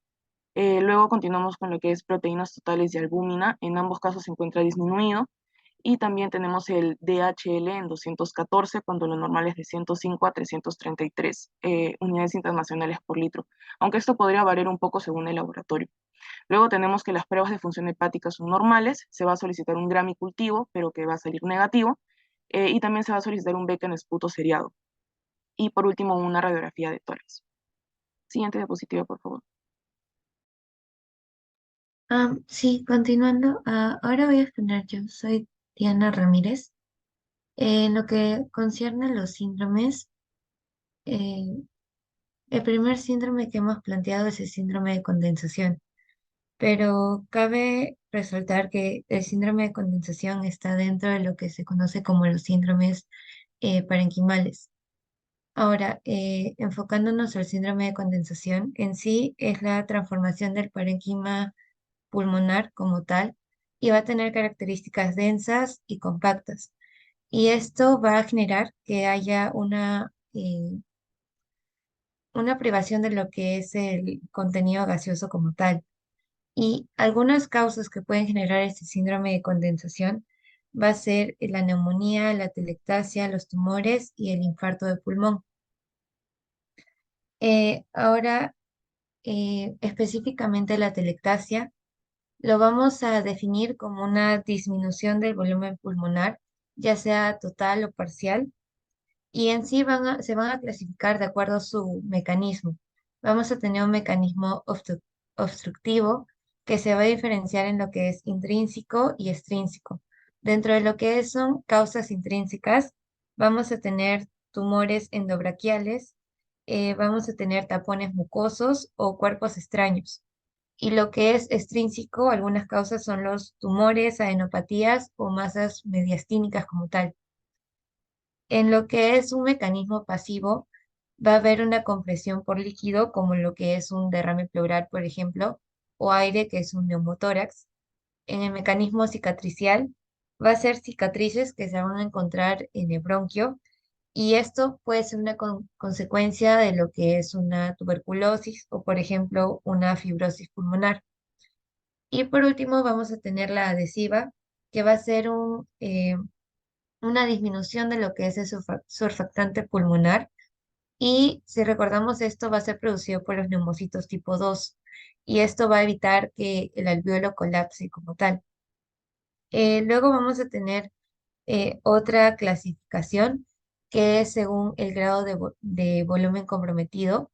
Luego continuamos con lo que es proteínas totales de albúmina. En ambos casos se encuentra disminuido. Y también tenemos el DHL en 214, cuando lo normal es de 105 a 333 unidades internacionales por litro, aunque esto podría variar un poco según el laboratorio. Luego tenemos que las pruebas de función hepática son normales, se va a solicitar un gramicultivo, pero que va a salir negativo, y también se va a solicitar un Becken esputo seriado. Y por último, una radiografía de tórax. Siguiente diapositiva, por favor. Sí, continuando, ahora voy a exponer yo. Soy Diana Ramírez. En lo que concierne a los síndromes, eh, el primer síndrome que hemos planteado es el síndrome de condensación, pero cabe resaltar que el síndrome de condensación está dentro de lo que se conoce como los síndromes parenquimales. Ahora, enfocándonos al síndrome de condensación, en sí es la transformación del parenquima pulmonar como tal y va a tener características densas y compactas. Y esto va a generar que haya una privación de lo que es el contenido gaseoso como tal. Y algunas causas que pueden generar este síndrome de condensación va a ser la neumonía, la atelectasia, los tumores y el infarto de pulmón. Ahora, específicamente la atelectasia, lo vamos a definir como una disminución del volumen pulmonar, ya sea total o parcial, y en sí se van a clasificar de acuerdo a su mecanismo. Vamos a tener un mecanismo obstructivo que se va a diferenciar en lo que es intrínseco y extrínseco. Dentro de lo que son causas intrínsecas, vamos a tener tumores endobraquiales, vamos a tener tapones mucosos o cuerpos extraños. Y lo que es extrínseco, algunas causas son los tumores, adenopatías o masas mediastínicas como tal. En lo que es un mecanismo pasivo, va a haber una compresión por líquido, como lo que es un derrame pleural, por ejemplo, o aire, que es un neumotórax. En el mecanismo cicatricial, va a ser cicatrices que se van a encontrar en el bronquio, y esto puede ser una consecuencia de lo que es una tuberculosis o, por ejemplo, una fibrosis pulmonar. Y por último, vamos a tener la adhesiva, que va a ser una disminución de lo que es el surfactante pulmonar. Y si recordamos, esto va a ser producido por los neumocitos tipo 2 y esto va a evitar que el alveolo colapse como tal. Luego vamos a tener otra clasificación que es según el grado de volumen comprometido.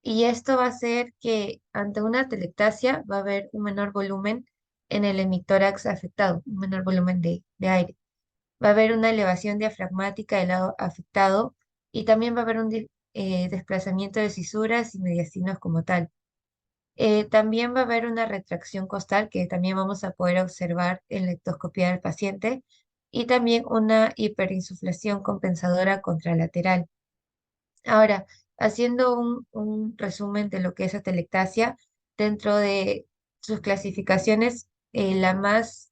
Y esto va a hacer que ante una atelectasia va a haber un menor volumen en el hemitórax afectado, un menor volumen de aire. Va a haber una elevación diafragmática del lado afectado y también va a haber un desplazamiento de cisuras y mediastinos como tal. También va a haber una retracción costal que también vamos a poder observar en la ectoscopía del paciente y también una hiperinsuflación compensadora contralateral. Ahora, haciendo un resumen de lo que es atelectasia, dentro de sus clasificaciones, la más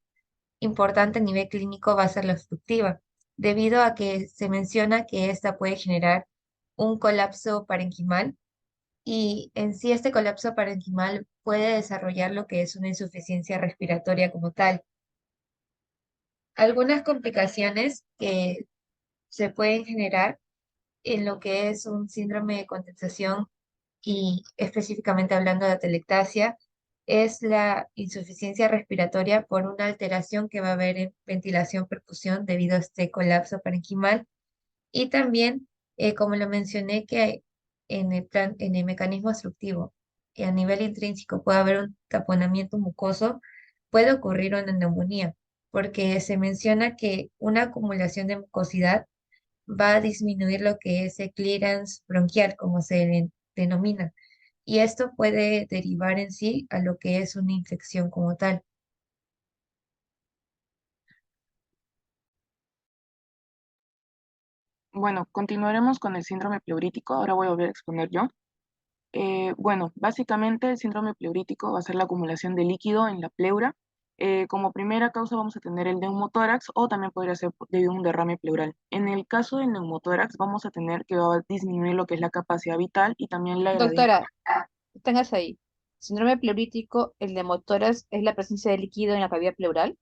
importante a nivel clínico va a ser la obstructiva, debido a que se menciona que esta puede generar un colapso parenquimal y en sí este colapso parenquimal puede desarrollar lo que es una insuficiencia respiratoria como tal. Algunas complicaciones que se pueden generar en lo que es un síndrome de condensación y específicamente hablando de atelectasia, es la insuficiencia respiratoria por una alteración que va a haber en ventilación-perfusión debido a este colapso parenquimal. Y también, como lo mencioné, que en el mecanismo obstructivo y a nivel intrínseco puede haber un taponamiento mucoso, puede ocurrir una neumonía, porque se menciona que una acumulación de mucosidad va a disminuir lo que es el clearance bronquial, como se denomina, y esto puede derivar en sí a lo que es una infección como tal. Bueno, continuaremos con el síndrome pleurítico. Ahora voy a volver a exponer yo. Bueno, básicamente el síndrome pleurítico va a ser la acumulación de líquido en la pleura. Como primera causa vamos a tener el neumotórax o también podría ser debido a un derrame pleural. En el caso del neumotórax vamos a tener que va a disminuir lo que es la capacidad vital y también la gradiente. Doctora, tengas ahí. Síndrome pleurítico, el de motoras, es la presencia de líquido en la cavidad pleural.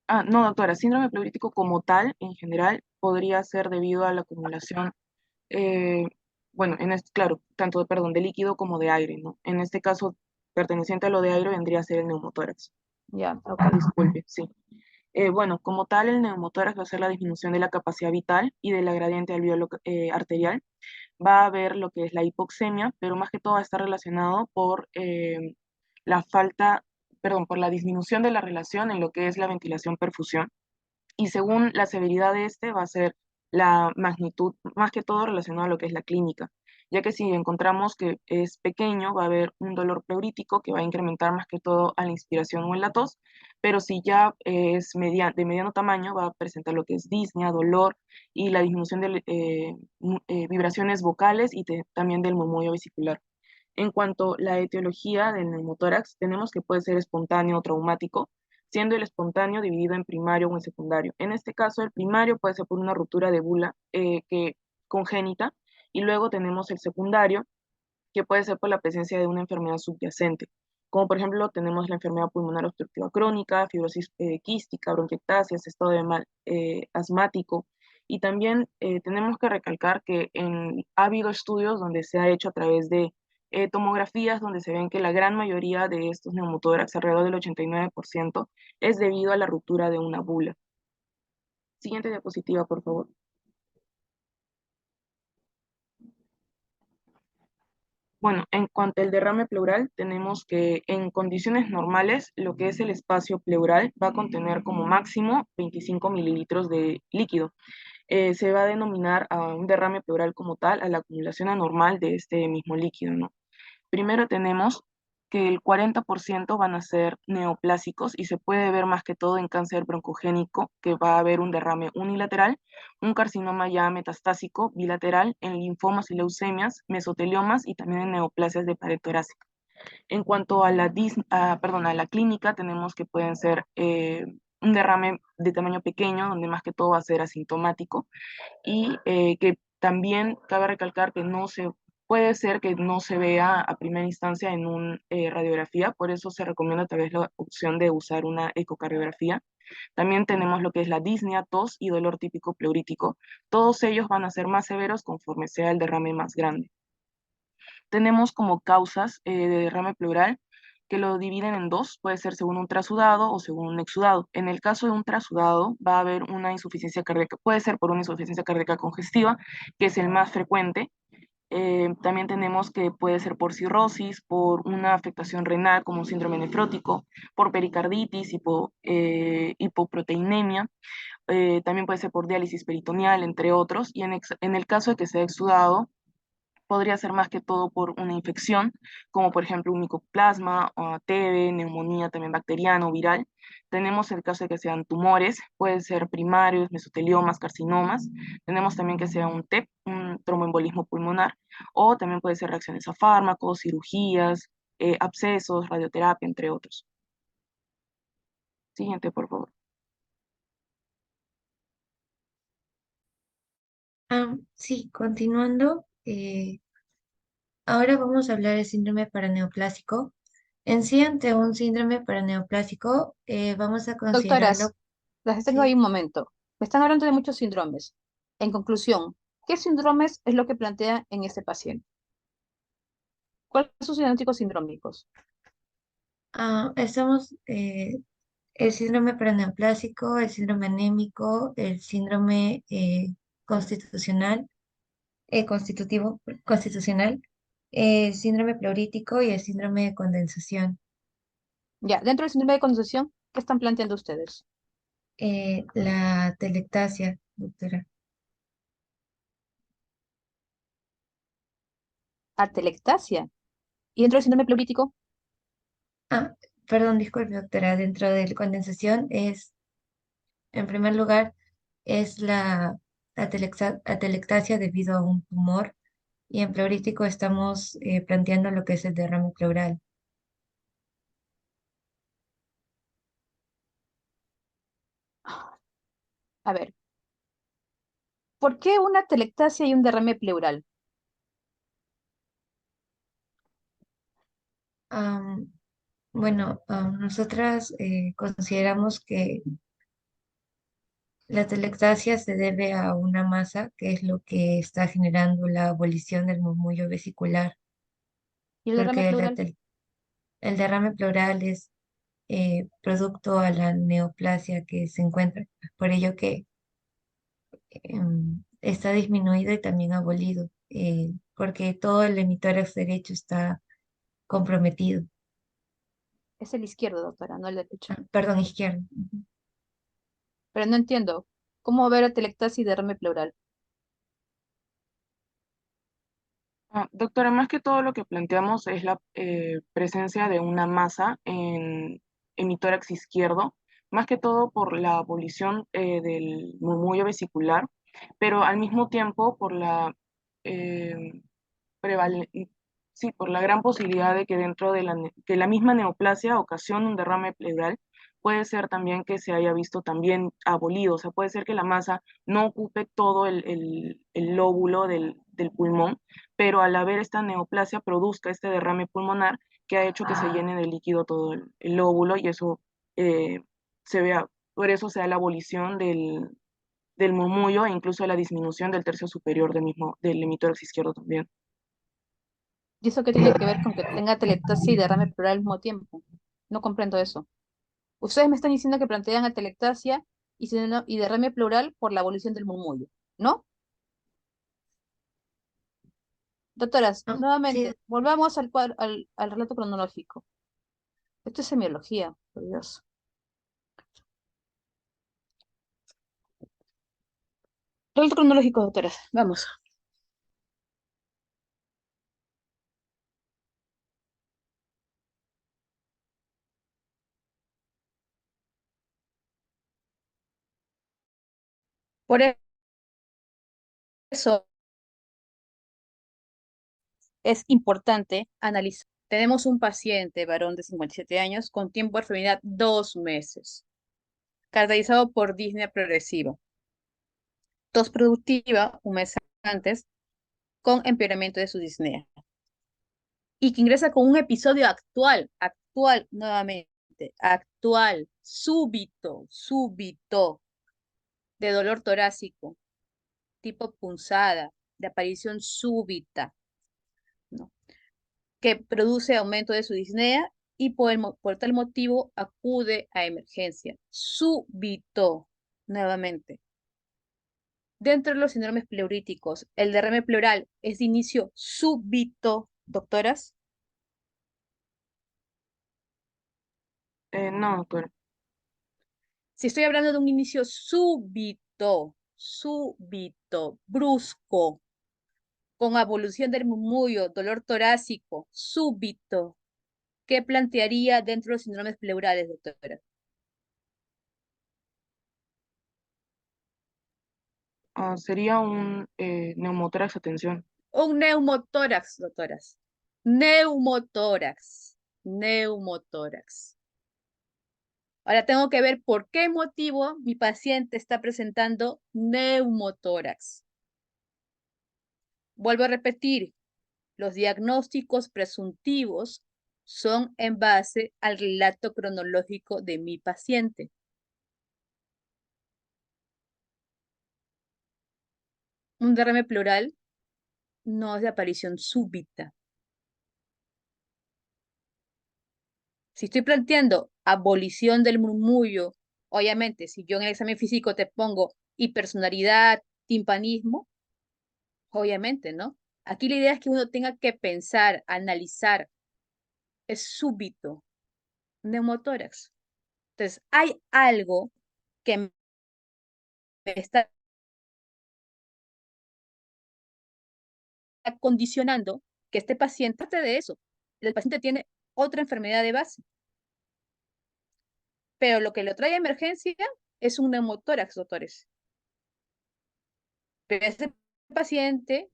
Ah, no, doctora, síndrome pleurítico como tal, en general, podría ser debido a la acumulación, eh, bueno, claro, tanto de, perdón, de líquido como de aire, ¿no? En este caso, perteneciente a lo de aire vendría a ser el neumotórax. Ya, ok. Disculpe, sí. Bueno, como tal, el neumotórax va a ser la disminución de la capacidad vital y de la gradiente alveolo arterial. Va a haber lo que es la hipoxemia, pero más que todo va a estar relacionado por la falta, perdón, por la disminución de la relación en lo que es la ventilación-perfusión. Y según la severidad de este va a ser la magnitud, más que todo relacionado a lo que es la clínica, ya que si encontramos que es pequeño, va a haber un dolor pleurítico que va a incrementar más que todo a la inspiración o en la tos, pero si ya es de mediano tamaño, va a presentar lo que es disnea, dolor y la disminución de vibraciones vocales y también del murmullo vesicular. En cuanto a la etiología del neumotórax, tenemos que puede ser espontáneo o traumático, siendo el espontáneo dividido en primario o en secundario. En este caso, el primario puede ser por una ruptura de bula congénita, y luego tenemos el secundario, que puede ser por la presencia de una enfermedad subyacente, como por ejemplo tenemos la enfermedad pulmonar obstructiva crónica, fibrosis quística, bronquiectasias, estado de mal asmático, y también tenemos que recalcar que ha habido estudios donde se ha hecho a través de tomografías donde se ven que la gran mayoría de estos neumotórax, alrededor del 89%, es debido a la ruptura de una bula. Siguiente diapositiva, por favor. Bueno, en cuanto al derrame pleural, tenemos que en condiciones normales, lo que es el espacio pleural va a contener como máximo 25 mililitros de líquido. Se va a denominar a un derrame pleural como tal, a la acumulación anormal de este mismo líquido, ¿no? Primero tenemos que el 40% van a ser neoplásicos y se puede ver más que todo en cáncer broncogénico, que va a haber un derrame unilateral, un carcinoma ya metastásico bilateral, en linfomas y leucemias, mesoteliomas y también en neoplasias de pared torácica. En cuanto a a la clínica, tenemos que pueden ser un derrame de tamaño pequeño, donde más que todo va a ser asintomático, y que también cabe recalcar que puede ser que no se vea a primera instancia en una radiografía, por eso se recomienda tal vez la opción de usar una ecocardiografía. También tenemos lo que es la disnea, tos y dolor típico pleurítico. Todos ellos van a ser más severos conforme sea el derrame más grande. Tenemos como causas de derrame pleural que lo dividen en dos, puede ser según un trasudado o según un exudado. En el caso de un trasudado va a haber una insuficiencia cardíaca, puede ser por una insuficiencia cardíaca congestiva, que es el más frecuente. También tenemos que puede ser por cirrosis, por una afectación renal como un síndrome nefrótico, por pericarditis, hipoproteinemia, también puede ser por diálisis peritoneal, entre otros, y en el caso de que sea exudado, podría ser más que todo por una infección, como por ejemplo un micoplasma, o TB, neumonía también bacteriana o viral. Tenemos el caso de que sean tumores, pueden ser primarios, mesoteliomas, carcinomas. Tenemos también que sea un TEP, un tromboembolismo pulmonar, o también puede ser reacciones a fármacos, cirugías, abscesos, radioterapia, entre otros. Siguiente, por favor. Sí, continuando, ahora vamos a hablar del síndrome paraneoplásico, En sí, ante un síndrome paraneoplásico, vamos a considerarlo, Doctoras, las detengo ahí sí. un momento. Me están hablando de muchos síndromes. En conclusión, ¿qué síndromes es lo que plantea en este paciente? ¿Cuáles son sus diagnósticos sindrómicos? Estamos el síndrome paraneoplásico, el síndrome anémico, el síndrome constitucional, constitucional, el síndrome pleurítico y el síndrome de condensación. Ya, dentro del síndrome de condensación, ¿qué están planteando ustedes? La telectasia, doctora. Atelectasia. ¿Y dentro del síndrome pleurítico? Ah, perdón, disculpe, doctora. Dentro de la condensación en primer lugar, es la atelectasia debido a un tumor y en pleurítico estamos planteando lo que es el derrame pleural. A ver, ¿por qué una atelectasia y un derrame pleural? Am, bueno, nosotras consideramos que la atelectasia se debe a una masa que es lo que está generando la abolición del murmullo vesicular, ¿Y el derrame porque pleural? el derrame pleural es producto a la neoplasia que se encuentra. Por ello que está disminuido y también abolido, porque todo el hemitórax derecho está comprometido. Es el izquierdo, doctora, no el derecho. Perdón, izquierdo. Ujú. Pero no entiendo. ¿Cómo ver atelectasia y derrame pleural? Doctora, más que todo lo que planteamos es la presencia de una masa en mi tórax izquierdo, más que todo por la abolición del murmullo vesicular, pero al mismo tiempo por la eh, prevale- sí, por la gran posibilidad de que dentro de que la misma neoplasia ocasione un derrame pleural, puede ser también que se haya visto también abolido, o sea, puede ser que la masa no ocupe todo el lóbulo del pulmón, pero al haber esta neoplasia produzca este derrame pulmonar que ha hecho que se llene de líquido todo el lóbulo y eso eh, se vea, por eso se da la abolición del murmullo e incluso la disminución del tercio superior del hemitórax izquierdo también. ¿Y eso qué tiene que ver con que tenga atelectasia y derrame pleural al mismo tiempo? No comprendo eso. Ustedes me están diciendo que plantean atelectasia y derrame pleural por la abolición del murmullo, ¿no? Doctoras, ¿No? Sí, nuevamente, volvamos al relato cronológico. Esto es semiología, por Dios. Relato cronológico, doctoras, vamos. Por eso es importante analizar. Tenemos un paciente, varón de 57 años, con tiempo de enfermedad 2 meses, caracterizado por disnea progresiva, tos productiva un mes antes, con empeoramiento de su disnea, y que ingresa con un episodio actual nuevamente, actual, súbito, de dolor torácico, tipo punzada, de aparición súbita, ¿no? Que produce aumento de su disnea y por tal motivo acude a emergencia. Súbito, nuevamente. Dentro de los síndromes pleuríticos, el derrame pleural es de inicio súbito, doctoras. No, doctora. Si estoy hablando de un inicio súbito, brusco, con evolución del murmullo, dolor torácico, súbito, ¿qué plantearía dentro de los síndromes pleurales, doctora? Sería un neumotórax, atención. Un neumotórax, doctoras. Neumotórax. Ahora tengo que ver por qué motivo mi paciente está presentando neumotórax. Vuelvo a repetir, los diagnósticos presuntivos son en base al relato cronológico de mi paciente. Un derrame pleural no es de aparición súbita. Si estoy planteando abolición del murmullo, obviamente, si yo en el examen físico te pongo hipersonoridad, timpanismo, obviamente, ¿no? Aquí la idea es que uno tenga que pensar, analizar, es súbito, neumotórax. Entonces, hay algo que me está condicionando que este paciente, aparte de eso, el paciente tiene otra enfermedad de base, pero lo que lo trae a emergencia es un neumotórax, doctores. Pero este paciente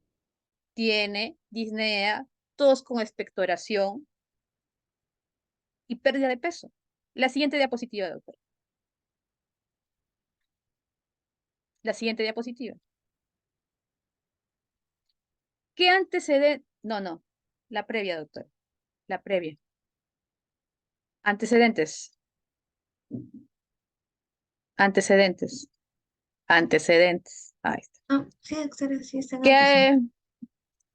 tiene disnea, tos con expectoración y pérdida de peso. La siguiente diapositiva, doctor. La siguiente diapositiva. ¿Qué antecedente? No, la previa, doctor. La previa. Antecedentes. Antecedentes. Antecedentes. Ahí está. Ah, sí, doctora, sí están antecedentes.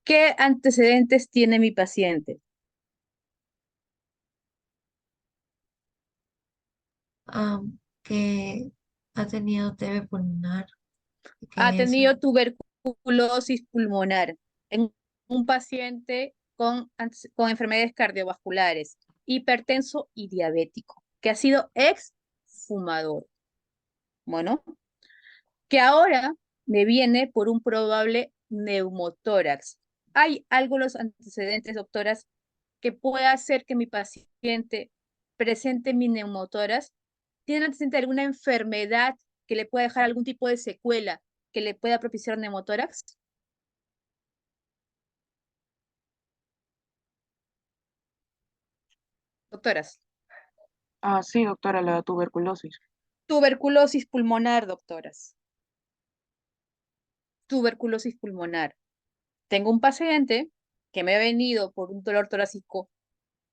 ¿Qué antecedentes tiene mi paciente? Ah, que ha tenido TB pulmonar, Ha que eso. tenido tuberculosis pulmonar en un paciente con enfermedades cardiovasculares, hipertenso y diabético, que ha sido ex fumador. Bueno, que ahora me viene por un probable neumotórax. ¿Hay algo en los antecedentes, doctoras, que pueda hacer que mi paciente presente mi neumotórax? ¿Tiene antecedente de alguna enfermedad que le pueda dejar algún tipo de secuela que le pueda propiciar neumotórax? Doctoras, Sí, doctora, la tuberculosis. tuberculosis pulmonar, doctoras. Tuberculosis pulmonar. Tengo un paciente que me ha venido por un dolor torácico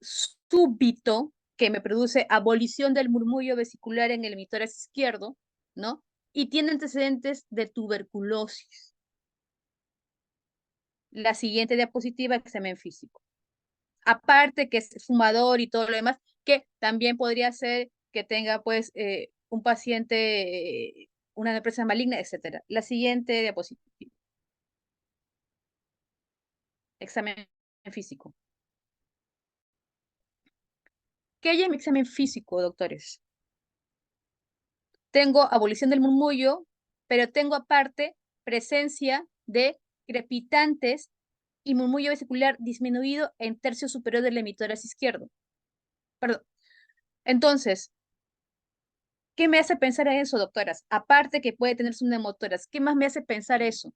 súbito que me produce abolición del murmullo vesicular en el hemitórax izquierdo, ¿no? Y tiene antecedentes de tuberculosis. La siguiente diapositiva, examen físico. Aparte que es fumador y todo lo demás, que también podría ser que tenga pues un paciente, una depresión maligna, etcétera. La siguiente diapositiva. Examen físico. ¿Qué hay en mi examen físico, doctores? Tengo abolición del murmullo, pero tengo aparte presencia de crepitantes y murmullo vesicular disminuido en tercio superior del hemitórax izquierdo. Perdón. Entonces, ¿qué me hace pensar en eso, doctoras? Aparte que puede tener su neumotórax, ¿qué más me hace pensar eso?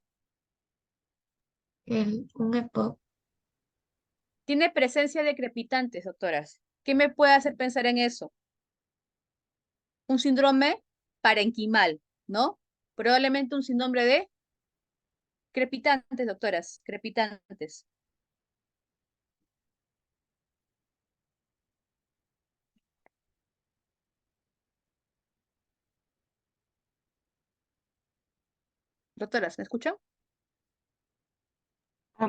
Un EPOC. Tiene presencia de crepitantes, doctoras. ¿Qué me puede hacer pensar en eso? Un síndrome parenquimal, ¿no? Probablemente un síndrome de crepitantes, doctoras, crepitantes. Doctoras, ¿me escuchan?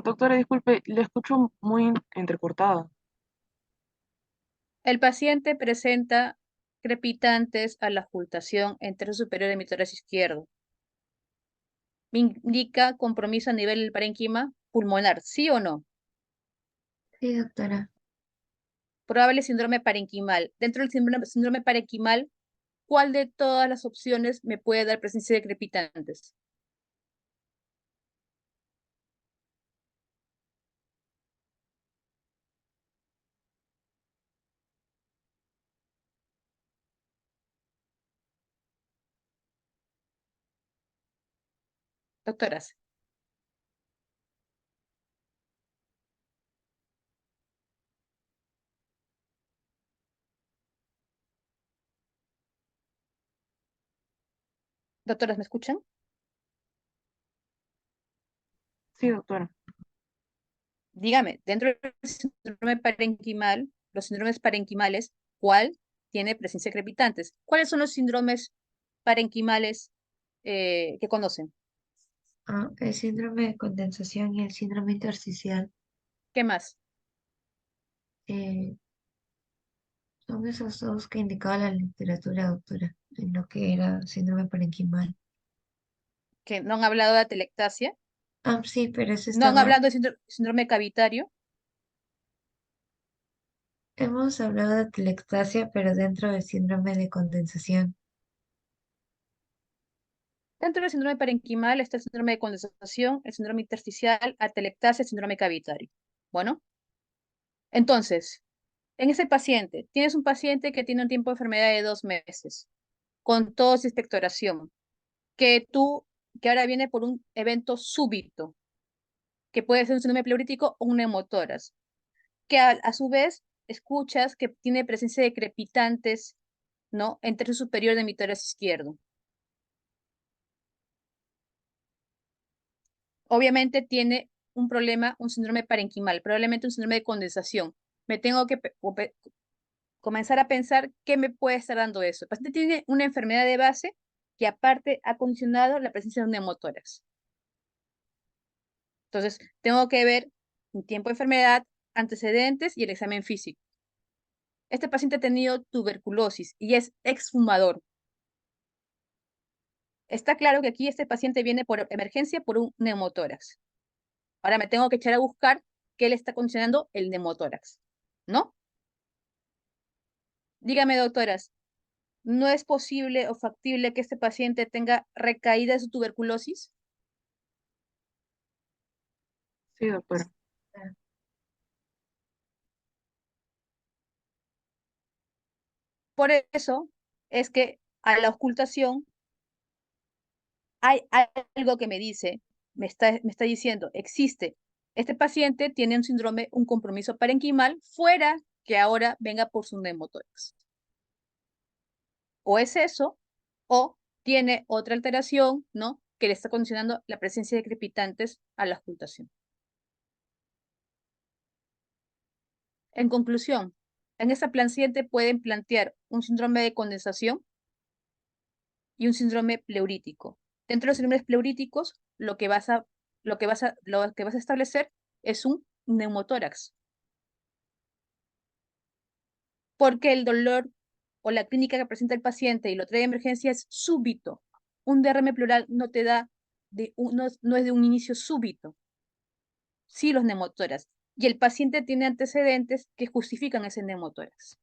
Doctora, disculpe, le escucho muy entrecortada. El paciente presenta crepitantes a la ocultación en tercio superior de mi tórax izquierdo. Me indica compromiso a nivel del parénquima pulmonar, ¿sí o no? Sí, doctora. Probable síndrome parenquimal. Dentro del síndrome parenquimal, ¿cuál de todas las opciones me puede dar presencia de crepitantes? Doctoras, doctoras, ¿me escuchan? Sí, doctora. Dígame, dentro del síndrome parenquimal, los síndromes parenquimales, ¿cuál tiene presencia de crepitantes? ¿Cuáles son los síndromes parenquimales que conocen? El síndrome de condensación y el síndrome intersticial ¿Qué más? eh, son esos dos que indicaba la literatura, doctora, en lo que era síndrome parenquimal. Que no han hablado de atelectasia, Sí, pero eso no han estaba, hablado de síndrome cavitario. hemos hablado de atelectasia, pero dentro del síndrome de condensación. Dentro del síndrome parenquimal está el síndrome de condensación, el síndrome intersticial, atelectasia, el síndrome cavitario. Bueno, entonces, en ese paciente, tienes un paciente que tiene un tiempo de enfermedad de 2 meses, con tos y expectoración, que ahora viene por un evento súbito, que puede ser un síndrome pleurítico o un neumotórax, que a su vez escuchas que tiene presencia de crepitantes, ¿no? En tercio superior de mi tórax izquierdo. Obviamente tiene un problema, un síndrome parenquimal, probablemente un síndrome de condensación. Me tengo que comenzar a pensar qué me puede estar dando eso. El paciente tiene una enfermedad de base que aparte ha condicionado la presencia de un neumotórax. Entonces, tengo que ver un tiempo de enfermedad, antecedentes y el examen físico. Este paciente ha tenido tuberculosis y es exfumador. Está claro que aquí este paciente viene por emergencia por un neumotórax. Ahora me tengo que echar a buscar qué le está condicionando el neumotórax, ¿no? Dígame, doctoras, ¿no es posible o factible que este paciente tenga recaída de su tuberculosis? Sí, doctora. Por eso es que a la ocultación hay algo que me dice, me está diciendo, existe, este paciente tiene un síndrome, un compromiso parenquimal fuera que ahora venga por su neumotórax. O es eso, o tiene otra alteración, ¿no? Que le está condicionando la presencia de crepitantes a la ocultación. En conclusión, en esta paciente pueden plantear un síndrome de condensación y un síndrome pleurítico. Dentro de los síndromes pleuríticos, lo que vas a establecer es un neumotórax. Porque el dolor o la clínica que presenta el paciente y lo trae de emergencia es súbito. Un DRM pleural no te da, no es de un inicio súbito. Sí, los neumotórax. Y el paciente tiene antecedentes que justifican ese neumotórax.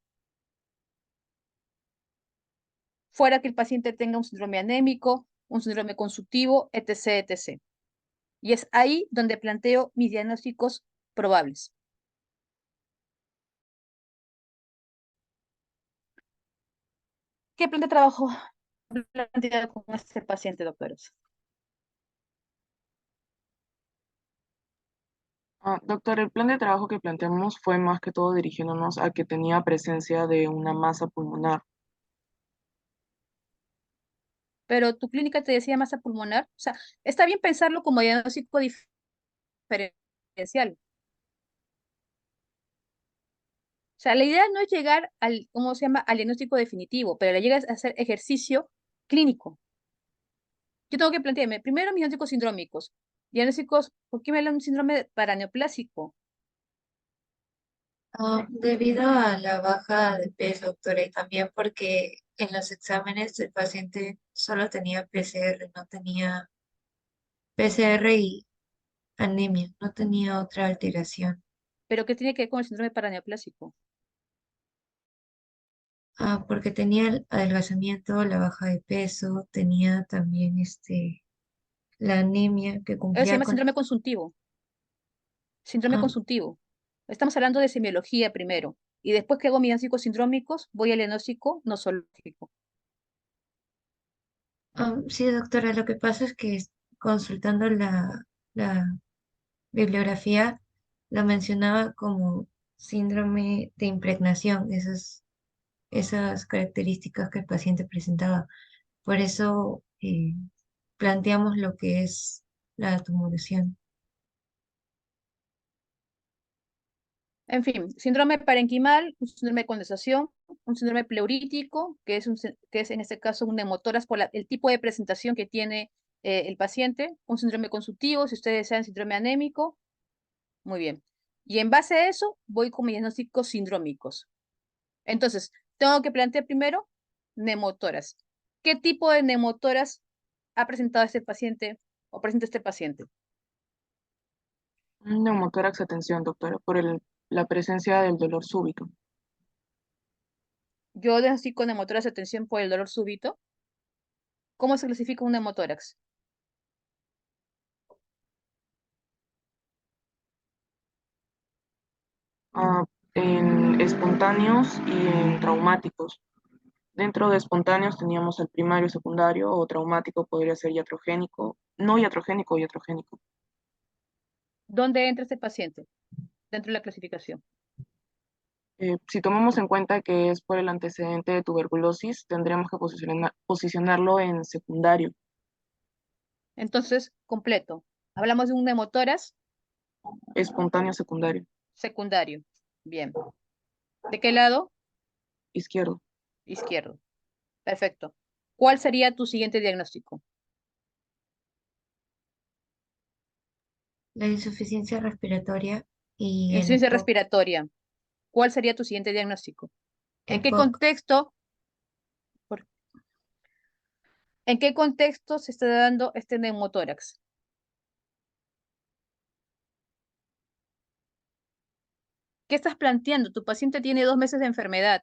Fuera que el paciente tenga un síndrome anémico, un síndrome consultivo, etc., etc. Y es ahí donde planteo mis diagnósticos probables. ¿Qué plan de trabajo plantea con este paciente, doctores? Doctor, el plan de trabajo que planteamos fue más que todo dirigiéndonos a que tenía presencia de una masa pulmonar. Pero tu clínica te decía masa pulmonar. O sea, está bien pensarlo como diagnóstico diferencial. O sea, la idea no es llegar al, ¿cómo se llama?, al diagnóstico definitivo, pero la idea es hacer ejercicio clínico. Yo tengo que plantearme primero mis diagnósticos sindrómicos. Diagnósticos, ¿por qué me hablan de un síndrome paraneoplásico? Debido a la baja de peso, doctora, y también porque en los exámenes el paciente solo tenía PCR, no tenía PCR y anemia, no tenía otra alteración. ¿Pero qué tiene que ver con el síndrome paraneoplásico? Porque tenía el adelgazamiento, la baja de peso, tenía también la anemia que Eso se cumplía llama con... síndrome consultivo. Síndrome Ah, consultivo. Estamos hablando de semiología primero. Y después que hago mis diagnósticos sindrómicos, voy al diagnóstico nosológico. sí, doctora, lo que pasa es que consultando la bibliografía, la mencionaba como síndrome de impregnación, esas características que el paciente presentaba. Por eso planteamos lo que es la tumoración. En fin, síndrome parenquimal, un síndrome de condensación, un síndrome pleurítico, que es en este caso un neumotórax por el tipo de presentación que tiene el paciente, un síndrome consultivo, si ustedes desean síndrome anémico, muy bien. Y en base a eso, voy con mis diagnósticos sindrómicos. Entonces, tengo que plantear primero neumotórax. ¿Qué tipo de neumotórax ha presentado este paciente o presenta este paciente? Un neumotórax, atención, doctora, por la presencia del dolor súbito. Yo diagnostico neumotórax de atención por el dolor súbito. ¿Cómo se clasifica un neumotórax? Ah, en espontáneos y en traumáticos. Dentro de espontáneos teníamos el primario, secundario, o traumático podría ser iatrogénico, no iatrogénico o iatrogénico. ¿Dónde entra este paciente dentro de la clasificación? Si tomamos en cuenta que es por el antecedente de tuberculosis, tendríamos que posicionarlo en secundario. Entonces, completo. Hablamos de un neumotórax Espontáneo secundario. secundario. Bien. ¿De qué lado? Izquierdo. Izquierdo. Perfecto. ¿Cuál sería tu siguiente diagnóstico? La insuficiencia respiratoria y el Insuficiencia EPOC. respiratoria. ¿Cuál sería tu siguiente diagnóstico? ¿En qué EPOC. contexto, por- ¿En qué contexto se está dando este neumotórax? ¿Qué estás planteando? Tu paciente tiene 2 meses de enfermedad,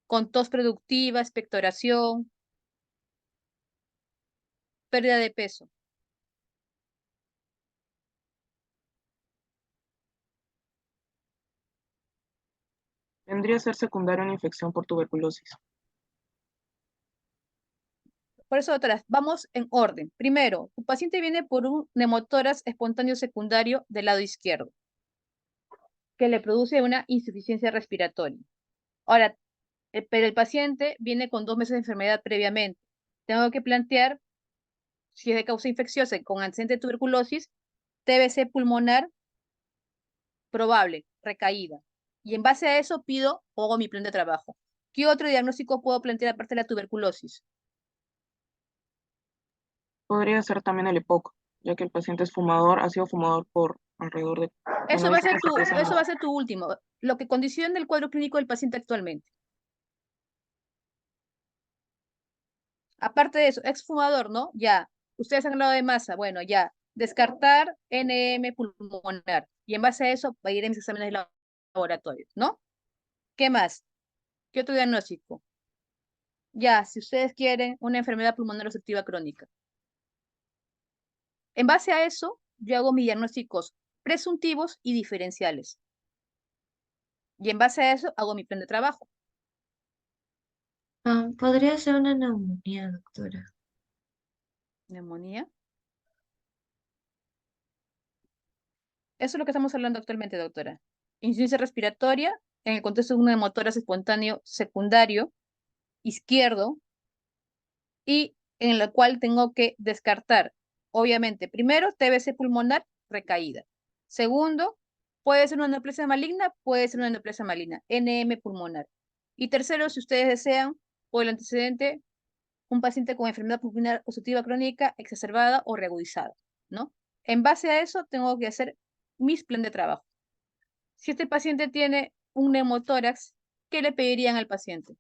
con tos productiva, expectoración, pérdida de peso. Tendría que ser secundario una infección por tuberculosis. Por eso, doctora, vamos en orden. Primero, tu paciente viene por un neumotórax espontáneo secundario del lado izquierdo, que le produce una insuficiencia respiratoria. Ahora, pero el paciente viene con 2 meses de enfermedad previamente. Tengo que plantear, si es de causa infecciosa y con antecedente de tuberculosis, TBC pulmonar probable, recaída. Y en base a eso pido o hago mi plan de trabajo. ¿Qué otro diagnóstico puedo plantear aparte de la tuberculosis? Podría ser también el EPOC, ya que el paciente es fumador, ha sido fumador por alrededor de, bueno, Eso va a dice ser que 3 eso años. va a ser tu último, lo que condiciona el cuadro clínico del paciente actualmente. Aparte de eso, exfumador, ¿no? Ya. Ustedes han hablado de masa, bueno, ya. Descartar NM pulmonar. Y en base a eso, va a ir en mis exámenes de laboratorio, ¿no? ¿Qué más? ¿Qué otro diagnóstico? Ya, si ustedes quieren una enfermedad pulmonar obstructiva crónica. En base a eso, yo hago mis diagnósticos presuntivos y diferenciales. Y en base a eso, hago mi plan de trabajo. Podría ser una neumonía, doctora. Neumonía. Eso es lo que estamos hablando actualmente, doctora. Insuficiencia respiratoria en el contexto de un neumotórax espontáneo secundario izquierdo y en el cual tengo que descartar, obviamente, primero, TBC pulmonar recaída. Segundo, puede ser una neoplasia maligna, puede ser una neoplasia maligna, NM pulmonar. Y tercero, si ustedes desean, por el antecedente, un paciente con enfermedad pulmonar obstructiva crónica exacerbada o reagudizada, ¿no? En base a eso, tengo que hacer mis plan de trabajo. Si este paciente tiene un neumotórax, ¿qué le pedirían al paciente?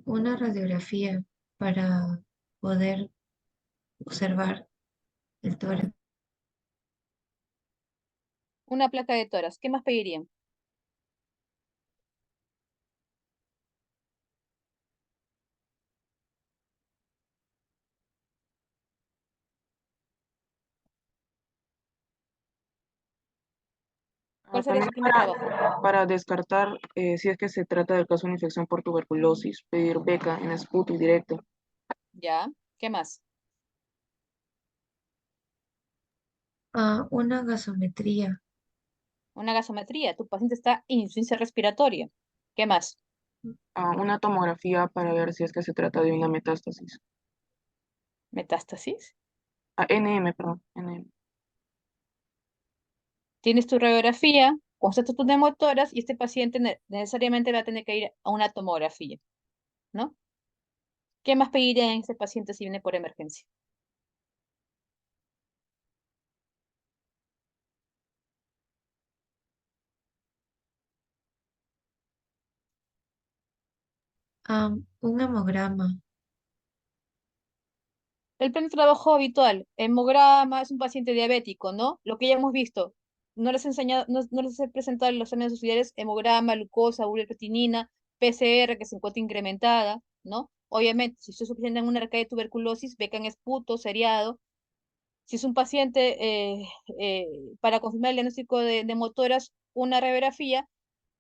Una radiografía para poder observar el tórax. Una placa de tórax, ¿qué más pedirían? ¿Cuál sería También su primer trabajo? para descartar si es que se trata del caso de una infección por tuberculosis, pedir beca en esputo y directo. ¿Ya? ¿Qué más? Una gasometría Una gasometría, tu paciente está en insuficiencia respiratoria. ¿Qué más? Una tomografía para ver si es que se trata de una metástasis. Metástasis. NM, perdón, NM. Tienes tu radiografía, constatas tus neumotoras y este paciente necesariamente va a tener que ir a una tomografía, ¿no? ¿Qué más pediría en este paciente si viene por emergencia? Un hemograma. El plan de trabajo habitual, hemograma, es un paciente diabético, ¿no? Lo que ya hemos visto. No les he enseñado, no les he presentado los exámenes auxiliares, hemograma, glucosa, urea creatinina, PCR que se encuentra incrementada, ¿no? Obviamente, si esto es suficiente en una arcadia de tuberculosis, becan esputo, seriado. Si es un paciente para confirmar el diagnóstico de neumotoras, una radiografía,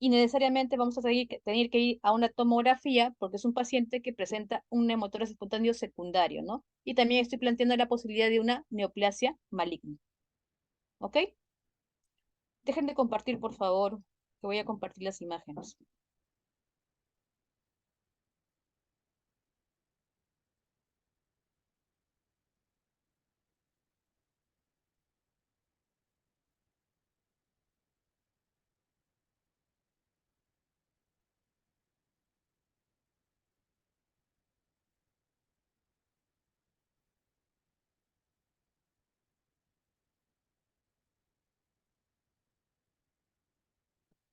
y necesariamente vamos a tener que ir a una tomografía porque es un paciente que presenta un neumotórax espontáneo secundario, ¿no? Y también estoy planteando la posibilidad de una neoplasia maligna. ¿Ok? Dejen de compartir, por favor, que voy a compartir las imágenes.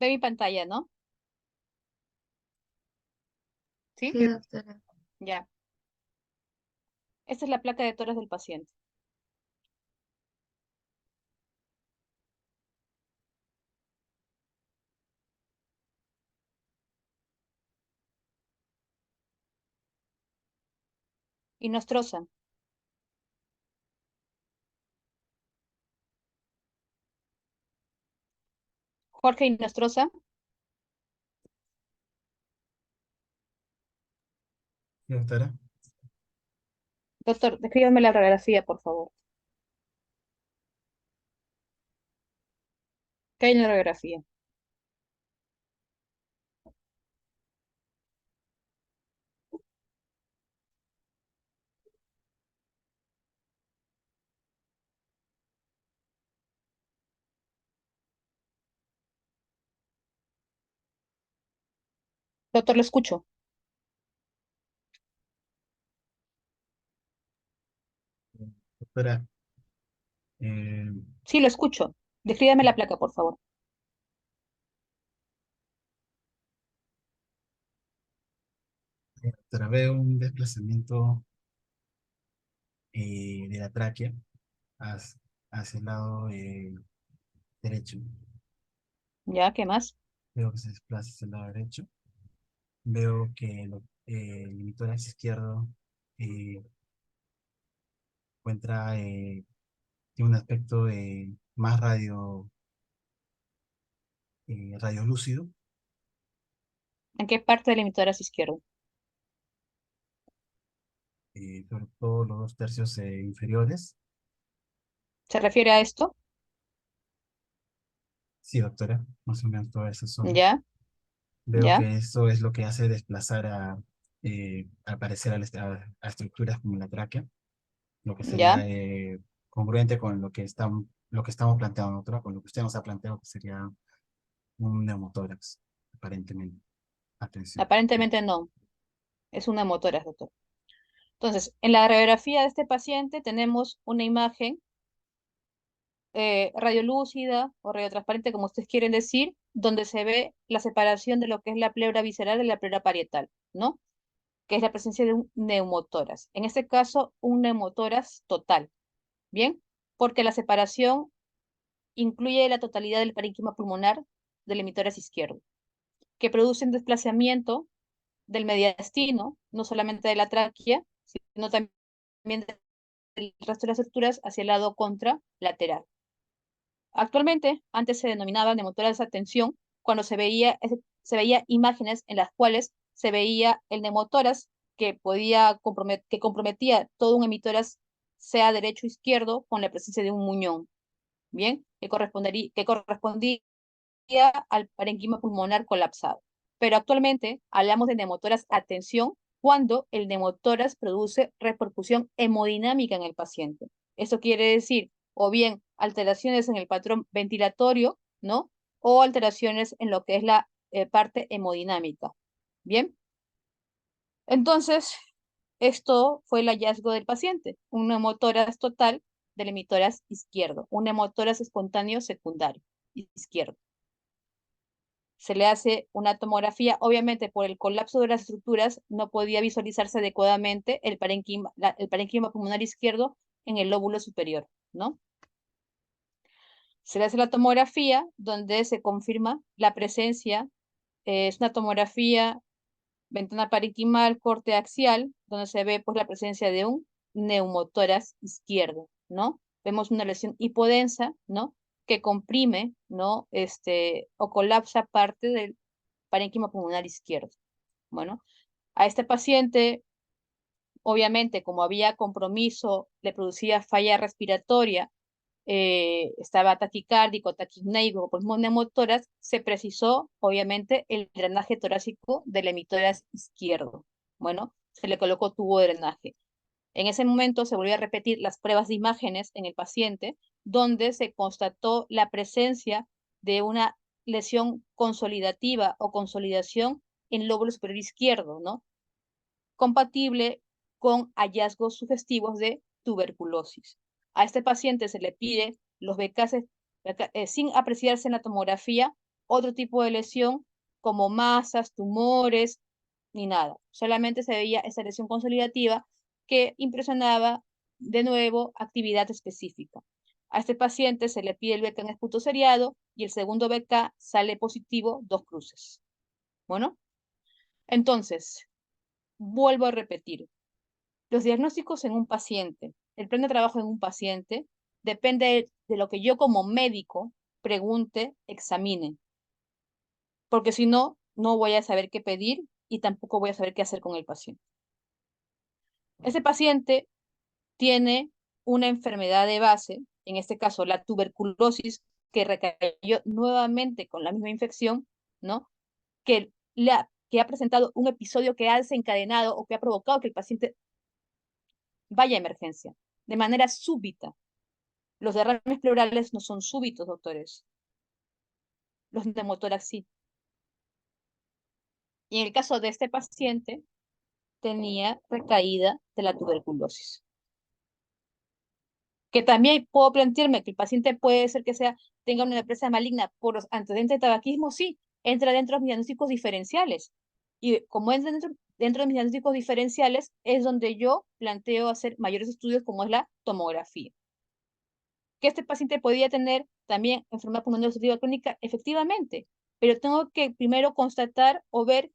Ve mi pantalla, ¿no? ¿Sí? Sí, doctora. Ya. Esta es la placa de tórax del paciente. Inostrosa. Jorge Inostrosa. Doctora. Doctor, descríbame la radiografía, por favor. ¿Qué hay en la radiografía? Doctor, lo escucho. Doctora, eh, Sí, lo escucho. Descríbame la placa, por favor. doctora, veo un desplazamiento de la tráquea hacia, hacia el lado derecho. ¿Ya? ¿Qué más? Veo que se desplaza hacia el lado derecho. Veo que el emitórax izquierdo encuentra, tiene un aspecto más radiolúcido, ¿En qué parte del emisoras izquierdo? sobre todo los dos tercios inferiores. ¿Se refiere a esto? Sí, doctora, más o menos toda esa zona. ¿Ya? Veo ¿Ya? que eso es lo que hace desplazar al parecer a estructuras como la tráquea, lo que ¿Ya? sería congruente con lo que estamos planteando, doctora, con lo que usted nos ha planteado, que sería un neumotórax, aparentemente. Atención. Aparentemente no. Es una motora, doctor. Entonces, en la radiografía de este paciente tenemos una imagen radiolúcida o radiotransparente, como ustedes quieren decir, donde se ve la separación de lo que es la pleura visceral de la pleura parietal, ¿no? Que es la presencia de un neumotórax. En este caso, un neumotórax total, ¿bien? Porque la separación incluye la totalidad del parénquima pulmonar del emitórax izquierdo, que produce un desplazamiento del mediastino, no solamente de la tráquea, sino también del resto de las estructuras hacia el lado contralateral. Actualmente, antes se denominaba neumotórax de tensión cuando se veía imágenes en las cuales se veía el neumotórax que comprometía todo un emitórax, sea derecho o izquierdo, con la presencia de un muñón, ¿bien? Que correspondía al parénquima pulmonar colapsado. Pero actualmente hablamos de neumotórax, atención, cuando el neumotórax produce repercusión hemodinámica en el paciente. Eso quiere decir, o bien alteraciones en el patrón ventilatorio, ¿no? O alteraciones en lo que es la parte hemodinámica. ¿Bien? Entonces, esto fue el hallazgo del paciente, un neumotórax total del hemitórax izquierdo, un neumotórax espontáneo secundario izquierdo. Se le hace una tomografía, obviamente por el colapso de las estructuras no podía visualizarse adecuadamente el parénquima pulmonar izquierdo en el lóbulo superior, ¿no? Se le hace la tomografía donde se confirma la presencia, es una tomografía ventana parenquimal, corte axial, donde se ve pues la presencia de un neumotórax izquierdo, ¿no? Vemos una lesión hipodensa, ¿no? Que comprime, ¿no? O colapsa parte del parénquima pulmonar izquierdo. Bueno, a este paciente, obviamente, como había compromiso, le producía falla respiratoria, estaba taquicárdico, taquipneico, pulmón neumotórax, se precisó, obviamente, el drenaje torácico del hemitórax izquierdo. Bueno, se le colocó tubo de drenaje. En ese momento se volvió a repetir las pruebas de imágenes en el paciente, donde se constató la presencia de una lesión consolidativa o consolidación en lóbulo superior izquierdo, ¿no? Compatible con hallazgos sugestivos de tuberculosis. A este paciente se le pide los BKC sin apreciarse en la tomografía otro tipo de lesión como masas, tumores, ni nada. Solamente se veía esa lesión consolidativa que impresionaba de nuevo actividad específica. A este paciente se le pide el BK en esputo seriado y el segundo BK sale positivo 2 cruces. Bueno, entonces, vuelvo a repetir, los diagnósticos en un paciente, el plan de trabajo en un paciente, depende de lo que yo como médico pregunte, examine. Porque si no, no voy a saber qué pedir y tampoco voy a saber qué hacer con el paciente. Ese paciente tiene una enfermedad de base, en este caso la tuberculosis, que recayó nuevamente con la misma infección, ¿no? Que ha presentado un episodio que ha desencadenado o que ha provocado que el paciente vaya a emergencia, de manera súbita. Los derrames pleurales no son súbitos, doctores. Los neumotórax sí. Y en el caso de este paciente, tenía recaída de la tuberculosis. Que también puedo plantearme que el paciente puede ser que tenga una empresa maligna por los antecedentes de tabaquismo, sí, entra dentro de los diagnósticos diferenciales. Y como entra dentro de mis diagnósticos diferenciales, es donde yo planteo hacer mayores estudios como es la tomografía. Que este paciente podía tener también enfermedad pulmonar obstructiva crónica, efectivamente, pero tengo que primero constatar o ver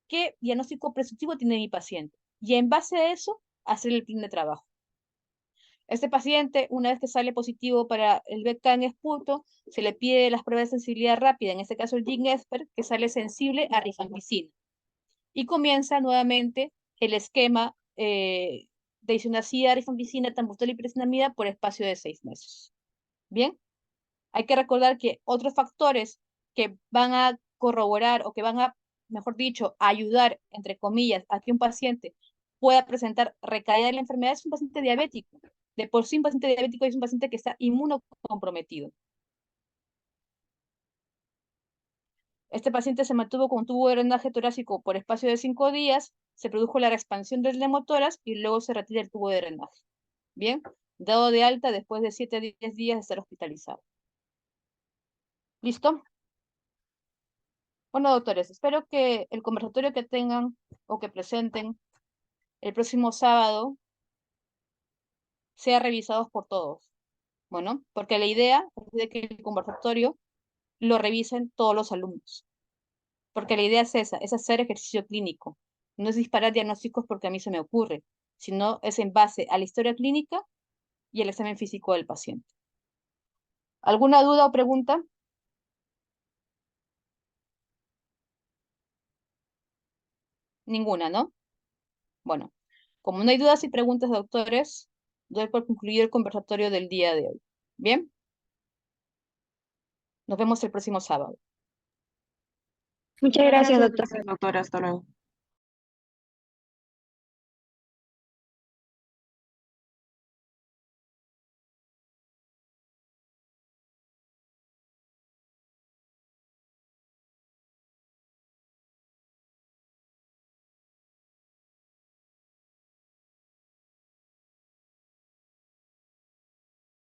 qué diagnóstico presuntivo tiene mi paciente. Y en base a eso, hacer el plan de trabajo. Este paciente, una vez que sale positivo para el BK en esputo, se le pide las pruebas de sensibilidad rápida, en este caso el GIN-ESPER, que sale sensible a rifampicina. Y comienza nuevamente el esquema de isoniazida, rifampicina, tambutol y presinamida por espacio de 6 meses. Bien, hay que recordar que otros factores que van a corroborar o que van a, mejor dicho, ayudar, entre comillas, a que un paciente pueda presentar recaída de la enfermedad es un paciente diabético. De por sí un paciente diabético es un paciente que está inmunocomprometido. Este paciente se mantuvo con tubo de drenaje torácico por espacio de 5 días, se produjo la expansión del neumotórax y luego se retira el tubo de drenaje. Bien, dado de alta después de 7 a 10 días de estar hospitalizado. ¿Listo? Bueno, doctores, espero que el conversatorio que tengan o que presenten el próximo sábado sea revisado por todos. Bueno, porque la idea es de que el conversatorio lo revisen todos los alumnos. Porque la idea es esa, es hacer ejercicio clínico. No es disparar diagnósticos porque a mí se me ocurre, sino es en base a la historia clínica y el examen físico del paciente. ¿Alguna duda o pregunta? Ninguna, ¿no? Bueno, como no hay dudas y preguntas, doctores, doy por concluido el conversatorio del día de hoy. ¿Bien? Nos vemos el próximo sábado. Muchas gracias, doctora. Gracias, doctora. Hasta luego.